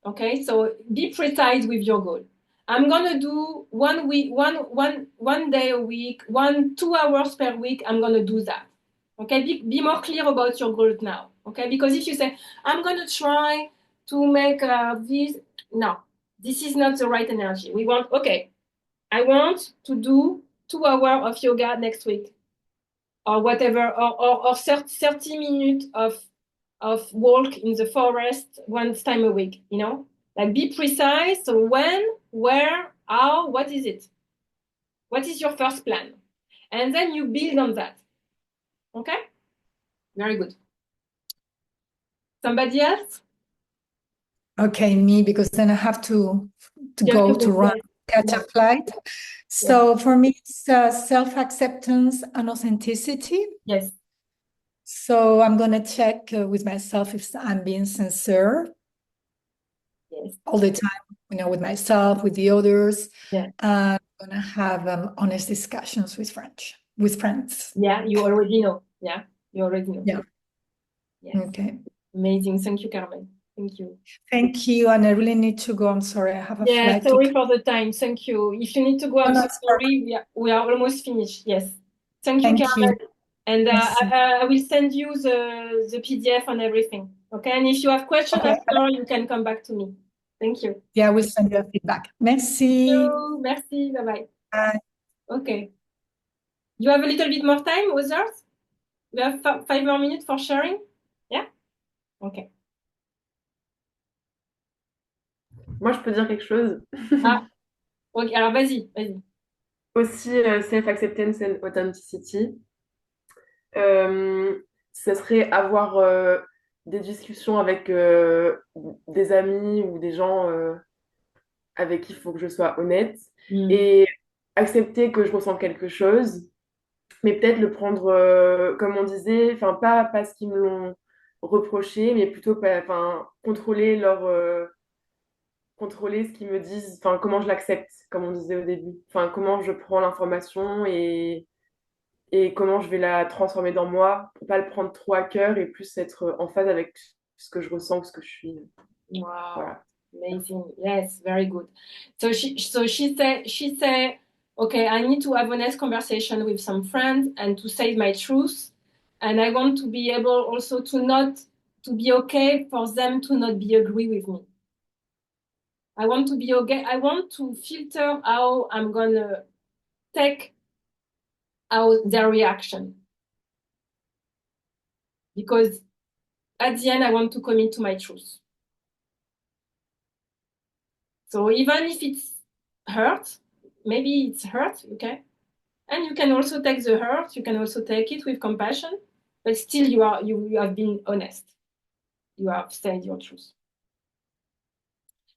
Okay, so be precise with your goal. I'm gonna do 1 week, one day a week, 2 hours per week. I'm gonna do that. Okay, be more clear about your goals now. Okay, because if you say I'm gonna try to make this, no, this is not the right energy. We want, okay, I want to do 2 hours of yoga next week, or whatever, or 30 minutes of walk in the forest one time a week, you know? Like be precise. So when, where, how, what is it? What is your first plan? And then you build on that. Okay? Very good. Somebody else? Okay, me, because then I have to go to run, catch a flight. So for me, it's self-acceptance and authenticity. Yes. So I'm going to check with myself if I'm being sincere. Yes. All the time, you know, with myself, with the others. Yeah. I'm going to have honest discussions with friends. Yeah, you already know. Yeah, you already know. Yeah. Yes. Okay. Amazing. Thank you, Carmen. Thank you. Thank you. And I really need to go. I'm sorry. I have a flight. Sorry for the time. Thank you. If you need to go, I'm so sorry. We are almost finished. Yes. Thank you, Carmen. And I will send you the PDF and everything. Okay. And if you have questions after, you can come back to me. Thank you. Yeah, we'll send you a feedback. Merci. Thank you. Merci. Bye-bye. Bye. Okay. You have a little bit more time, others? We have 5 more minutes for sharing? Yeah? Okay. Moi, je peux dire quelque chose. Ah, ok. Alors, vas-y. Aussi, self-acceptance and authenticity. Ce serait avoir des discussions avec des amis ou des gens avec qui il faut que je sois honnête et accepter que je ressens quelque chose, mais peut-être le prendre, comme on disait, enfin pas parce qu'ils me l'ont reproché, mais plutôt contrôler contrôler ce qu'ils me disent, enfin comment je l'accepte, comme on disait au début, enfin comment je prends l'information et comment je vais la transformer dans moi, pour pas le prendre trop à cœur et plus être en phase avec ce que je ressens ou ce que je suis. Wow. Voilà. Amazing. Yes, very good. So she said, okay, I need to have a honest conversation with some friends and to say my truth. And I want to be able also to be okay for them to not be agree with me. I want to be okay. I want to filter how I'm gonna take out their reaction. Because at the end, I want to commit to my truth. So even if it's hurt, maybe it's hurt, okay? And you can also take the hurt, you can also take it with compassion, but still you have been honest. You have said your truth.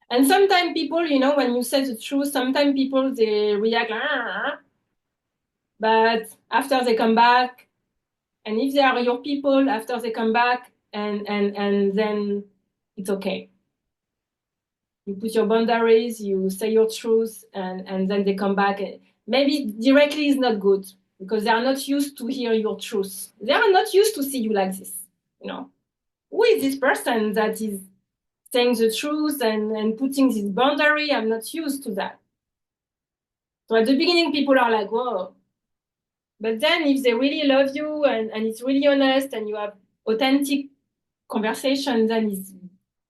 And sometimes people, you know, when you say the truth, sometimes people, they react, but after they come back, and if they are your people, after they come back, and then it's okay. You put your boundaries, you say your truth, and then they come back. Maybe directly is not good because they are not used to hear your truth. They are not used to see you like this. You know, who is this person that is saying the truth and putting this boundary? I'm not used to that. So at the beginning, people are like, whoa. But then if they really love you and it's really honest and you have authentic conversation, then it's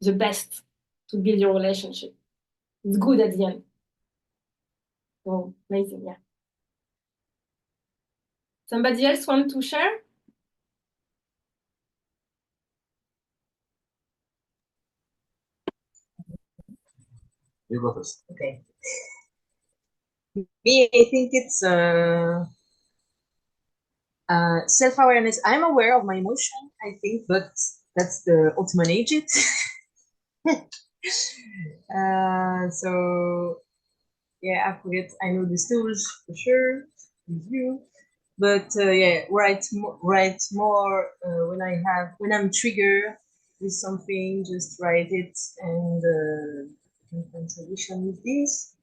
the best to build your relationship. It's good at the end. Oh, amazing, yeah. Somebody else want to share? You go first. Okay. Me, I think it's self-awareness. I'm aware of my emotion, I think, but that's the ultimate agent. So yeah, I forget. I know these tools for sure with you, but yeah, write more when I'm triggered with something, just write it and solution with this.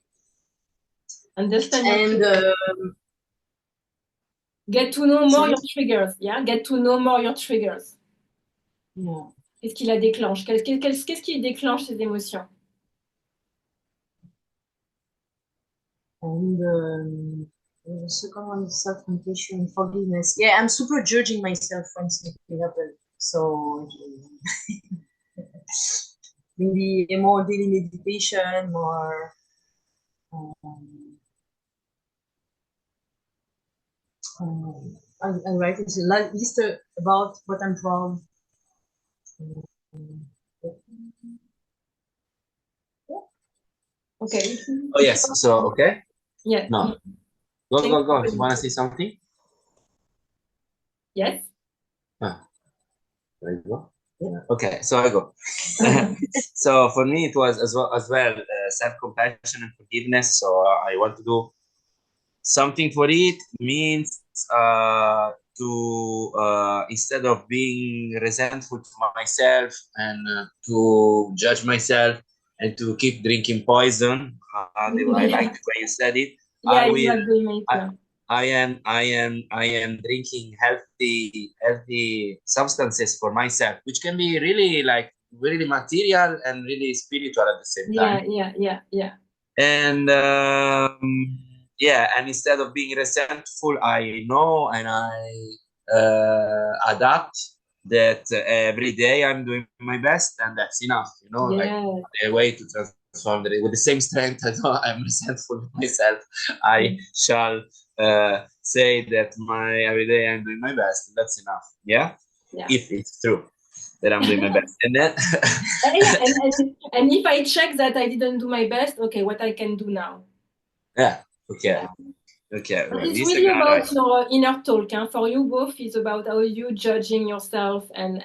Understand and get to know more sorry? your triggers. Yeah, get to know more your triggers. Yeah. Qu'est-ce qui la déclenche? Qu'est-ce qui déclenche ces émotions? And the second one is self-compassion and forgiveness. Yeah, I'm super judging myself when something happens. So maybe more daily meditation, more I write a list about what I'm proud. Okay. Oh yes. So okay. Yeah. No. Go. You want to say something? Yes. There you go. Yeah. Okay. So I go. So for me, it was as well self-compassion and forgiveness. So I want to do something for it. Means to instead of being resentful to myself and to judge myself and to keep drinking poison. I like the way you said it. Yeah, I will. I am drinking healthy substances for myself, which can be really like really material and really spiritual at the same time. Yeah. And and instead of being resentful, I know and I adapt that every day I'm doing my best, and that's enough. Like a way to transform with the same strength. I know I'm resentful with myself. I shall say that every day I'm doing my best, and that's enough. Yeah. If it's true that I'm doing my best, and then and if I check that I didn't do my best, okay, what I can do now? Yeah. Okay. Okay. But it's really about your inner talk. For you both, it's about how you judging yourself and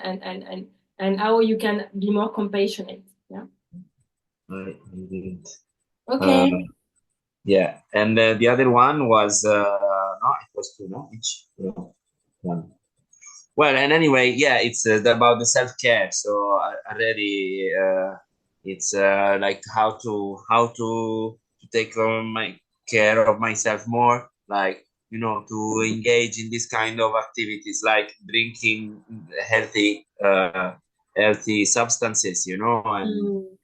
how you can be more compassionate. Yeah. Okay. Yeah, and the other one was no, it was two, no, each one. Well, and anyway, yeah, it's about the self-care. So already, it's like how to take my care of myself more, like to engage in this kind of activities, like drinking healthy substances,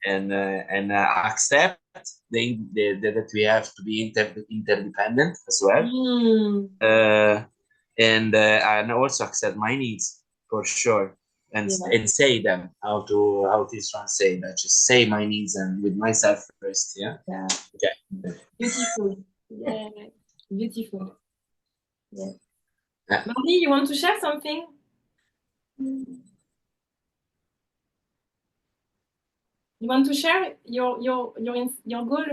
and accept that we have to be interdependent as well. And also accept my needs for sure, and say them how this one say that, just say my needs and with myself first. Okay. Beautiful. Yeah. Beautiful. Yeah. Marie, you want to share something? You want to share your goal?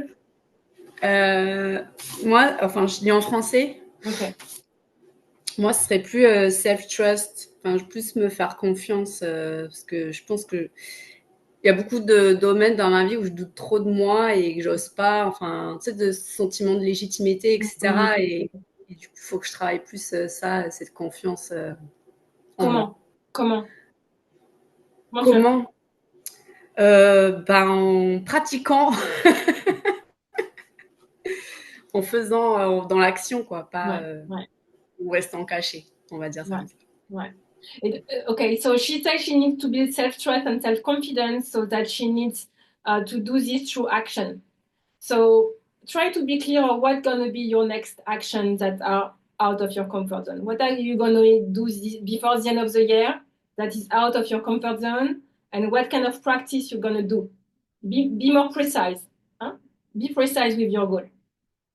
Moi, enfin, je dis en français. Okay. Moi, ce serait plus self-trust, enfin, plus me faire confiance, parce que je pense que il y a beaucoup de domaines dans ma vie où je doute trop de moi et que j'ose pas, enfin, tu sais, de ce sentiment de légitimité, etc. Et du coup, il faut que je travaille plus cette confiance en moi. Comment? En pratiquant, en faisant dans l'action, quoi, pas ou restant caché, on va dire ça comme ça. Ouais. Okay, so she says she needs to build self-trust and self-confidence, so that she needs to do this through action. So try to be clear on what's going to be your next actions that are out of your comfort zone. What are you going to do before the end of the year that is out of your comfort zone, and what kind of practice you're going to do? Be more precise. Huh? Be precise with your goal.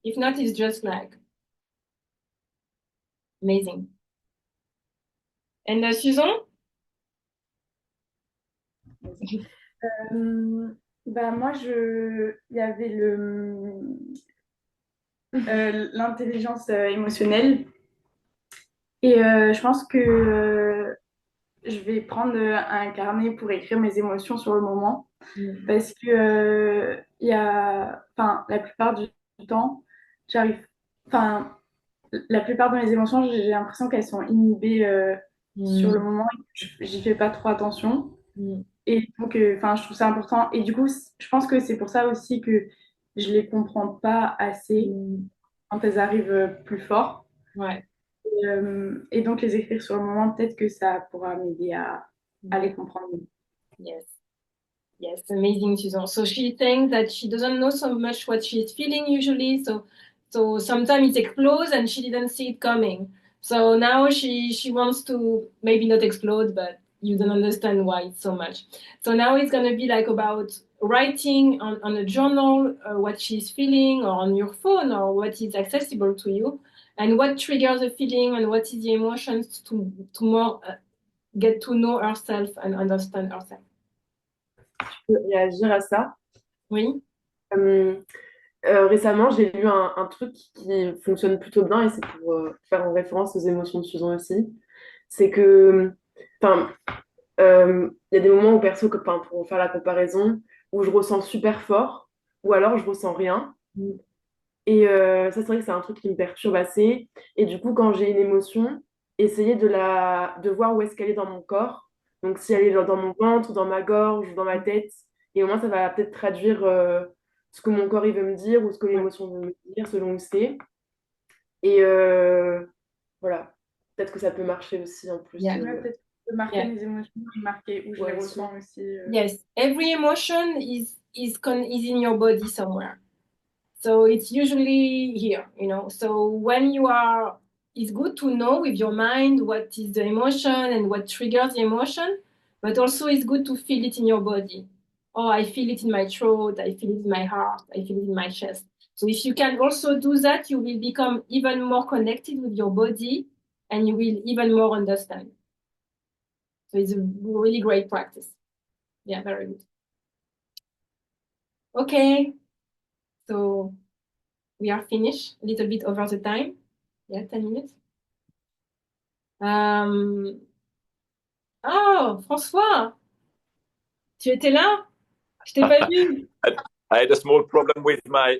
If not, it's just like amazing. And Susan? Moi, il y avait l'intelligence émotionnelle. Et je pense que je vais prendre un carnet pour écrire mes émotions sur le moment. Parce que la plupart du temps, la plupart de mes émotions, j'ai l'impression qu'elles sont inhibées sur le moment. J'y fais pas trop attention. Et donc, enfin, je trouve ça important. Et du coup, je pense que c'est pour ça aussi que je les comprends pas assez quand elles arrivent plus fort. Ouais. Et donc, les écrire sur le moment, peut-être que ça pourra m'aider à les comprendre mieux. Yes. Yes, amazing, Susan. So she thinks that she doesn't know so much what she's feeling usually. So sometimes it explodes and she didn't see it coming. So now she wants to maybe not explode, but you don't understand why it's so much. So now it's gonna be like about writing on a journal what she's feeling, or on your phone, or what is accessible to you, and what triggers the feeling and what is the emotions to more get to know herself and understand herself. Je peux réagir à ça. Oui. Récemment, j'ai lu un truc qui fonctionne plutôt bien et c'est pour faire en référence aux émotions de Susan aussi. C'est que, enfin, il y a des moments où perso, enfin, pour faire la comparaison, où je ressens super fort ou alors je ressens rien. Et ça, c'est vrai que c'est un truc qui me perturbe assez. Et du coup, quand j'ai une émotion, essayer de voir où est-ce qu'elle est dans mon corps. Donc, si elle est dans mon ventre, dans ma gorge, ou dans ma tête. Et au moins, ça va peut-être traduire ce que mon corps il veut me dire ou ce que l'émotion veut me dire, selon où c'est. Et voilà. Peut-être que ça peut marcher aussi en plus. Yeah. Ouais, peut-être de marquer mes émotions, de marquer où je les ressens aussi. Yes, every emotion is in your body somewhere. So it's usually here, you know. So when you are, it's good to know with your mind what is the emotion and what triggers the emotion, but also it's good to feel it in your body. Oh, I feel it in my throat, I feel it in my heart, I feel it in my chest. So if you can also do that, you will become even more connected with your body and you will even more understand. So it's a really great practice. Yeah, very good. Okay, so we are finished, a little bit over the time. Yeah, 10 minutes. Oh, François, tu étais là? Je t'ai pas vu. I had a small problem with my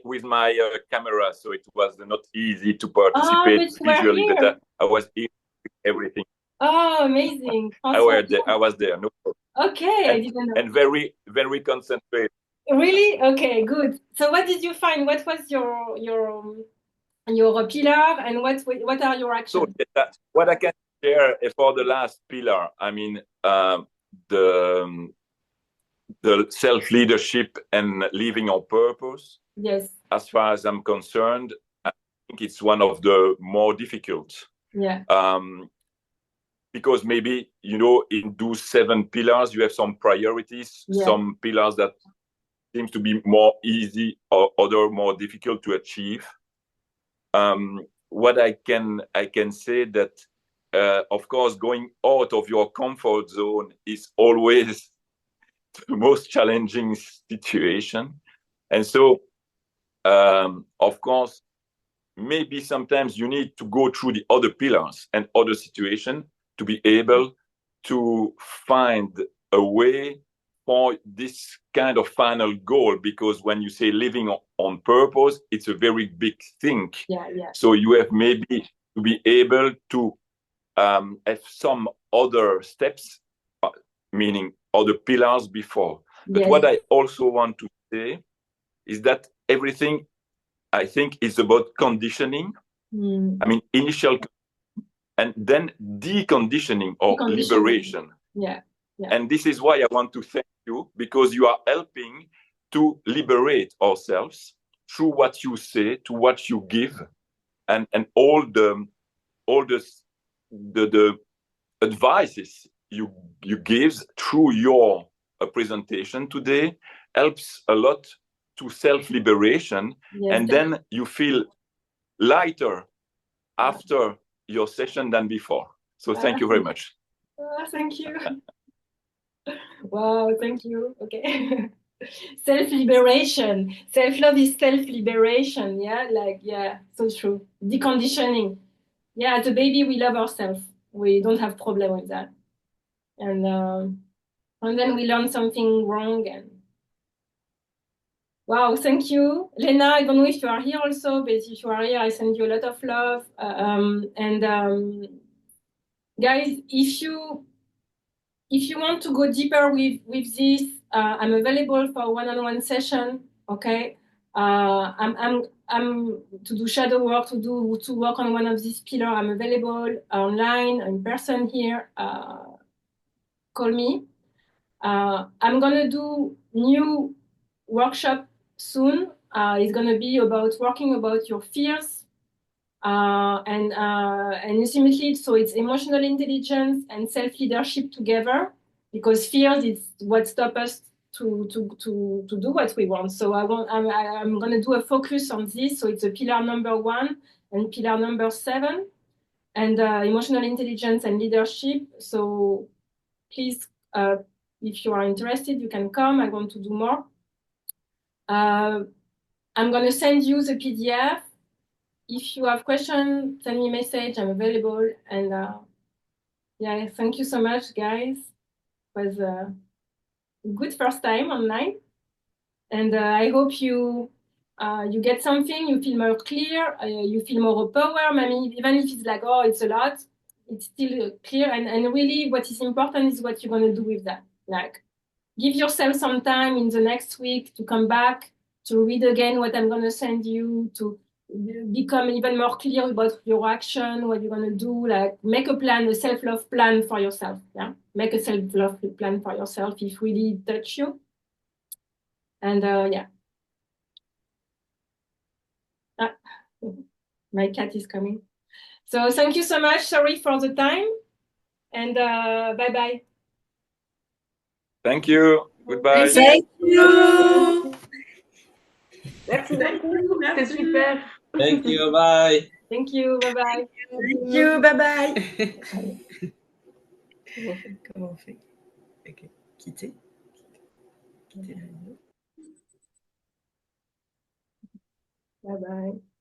camera, so it was not easy to participate but you were visually, here. but I was here with everything. Oh, amazing. I was there, no problem. Okay, I didn't know. And very, very concentrated. Really? Okay, good. So what did you find? What was your pillar, and what are your actions? So what I can share for the last pillar, I mean, the self-leadership and living on purpose. Yes. As far as I'm concerned, I think it's one of the more difficult. Yeah. Because maybe, you know, in those 7 pillars, you have some priorities, some pillars that seems to be more easy or other more difficult to achieve. What I can say that, of course, going out of your comfort zone is always the most challenging situation. And so, of course, maybe sometimes you need to go through the other pillars and other situations to be able to find a way for this kind of final goal, because when you say living on purpose, it's a very big thing. Yeah. So you have maybe to be able to have some other steps, meaning other pillars before. But what I also want to say is that everything, I think, is about conditioning. I mean, initial and then deconditioning or liberation. Yeah. And this is why I want to thank you, because you are helping to liberate ourselves through what you say, to what you give, and all the advices you give through your presentation today helps a lot to self-liberation. And then you feel lighter after your session than before. So thank you very much. Thank you. Wow, thank you. Okay. Self-liberation. Self-love is self-liberation. Yeah, so true. Deconditioning. Yeah, as a baby, we love ourselves. We don't have problem with that. And then we learn something wrong. And wow, thank you. Lena, I don't know if you are here also, but if you are here, I send you a lot of love. Guys, if you if you want to go deeper with this, I'm available for one-on-one session. Okay, I'm to do shadow work, to work on one of these pillars. I'm available online, in person here. Call me. I'm gonna do new workshop soon. It's gonna be about working about your fears. And ultimately, so it's emotional intelligence and self-leadership together, because fears is what stops us to do what we want. So I'm going to do a focus on this. So it's a pillar number 1 and pillar number 7, and emotional intelligence and leadership. So please, if you are interested, you can come. I want to do more. I'm going to send you the PDF. If you have questions, send me a message. I'm available. And yeah, thank you so much, guys. It was a good first time online. And I hope you get something, you feel more clear, you feel more power. I mean, even if it's like, oh, it's a lot, it's still clear. And really what is important is what you're going to do with that. Like, give yourself some time in the next week to come back, to read again what I'm going to send you, to become even more clear about your action, what you're going to do, like make a plan, a self-love plan for yourself. Yeah, make a self-love plan for yourself if really touch you. And yeah. My cat is coming. So thank you so much. Sorry for the time. And bye-bye. Thank you. Goodbye. Thank you. Merci beaucoup. C'était super. Thank you. Bye. Thank you. Bye-bye. Thank you. Bye-bye. Comment on fait? Ok. Quitter. Quitter la vidéo. Bye-bye.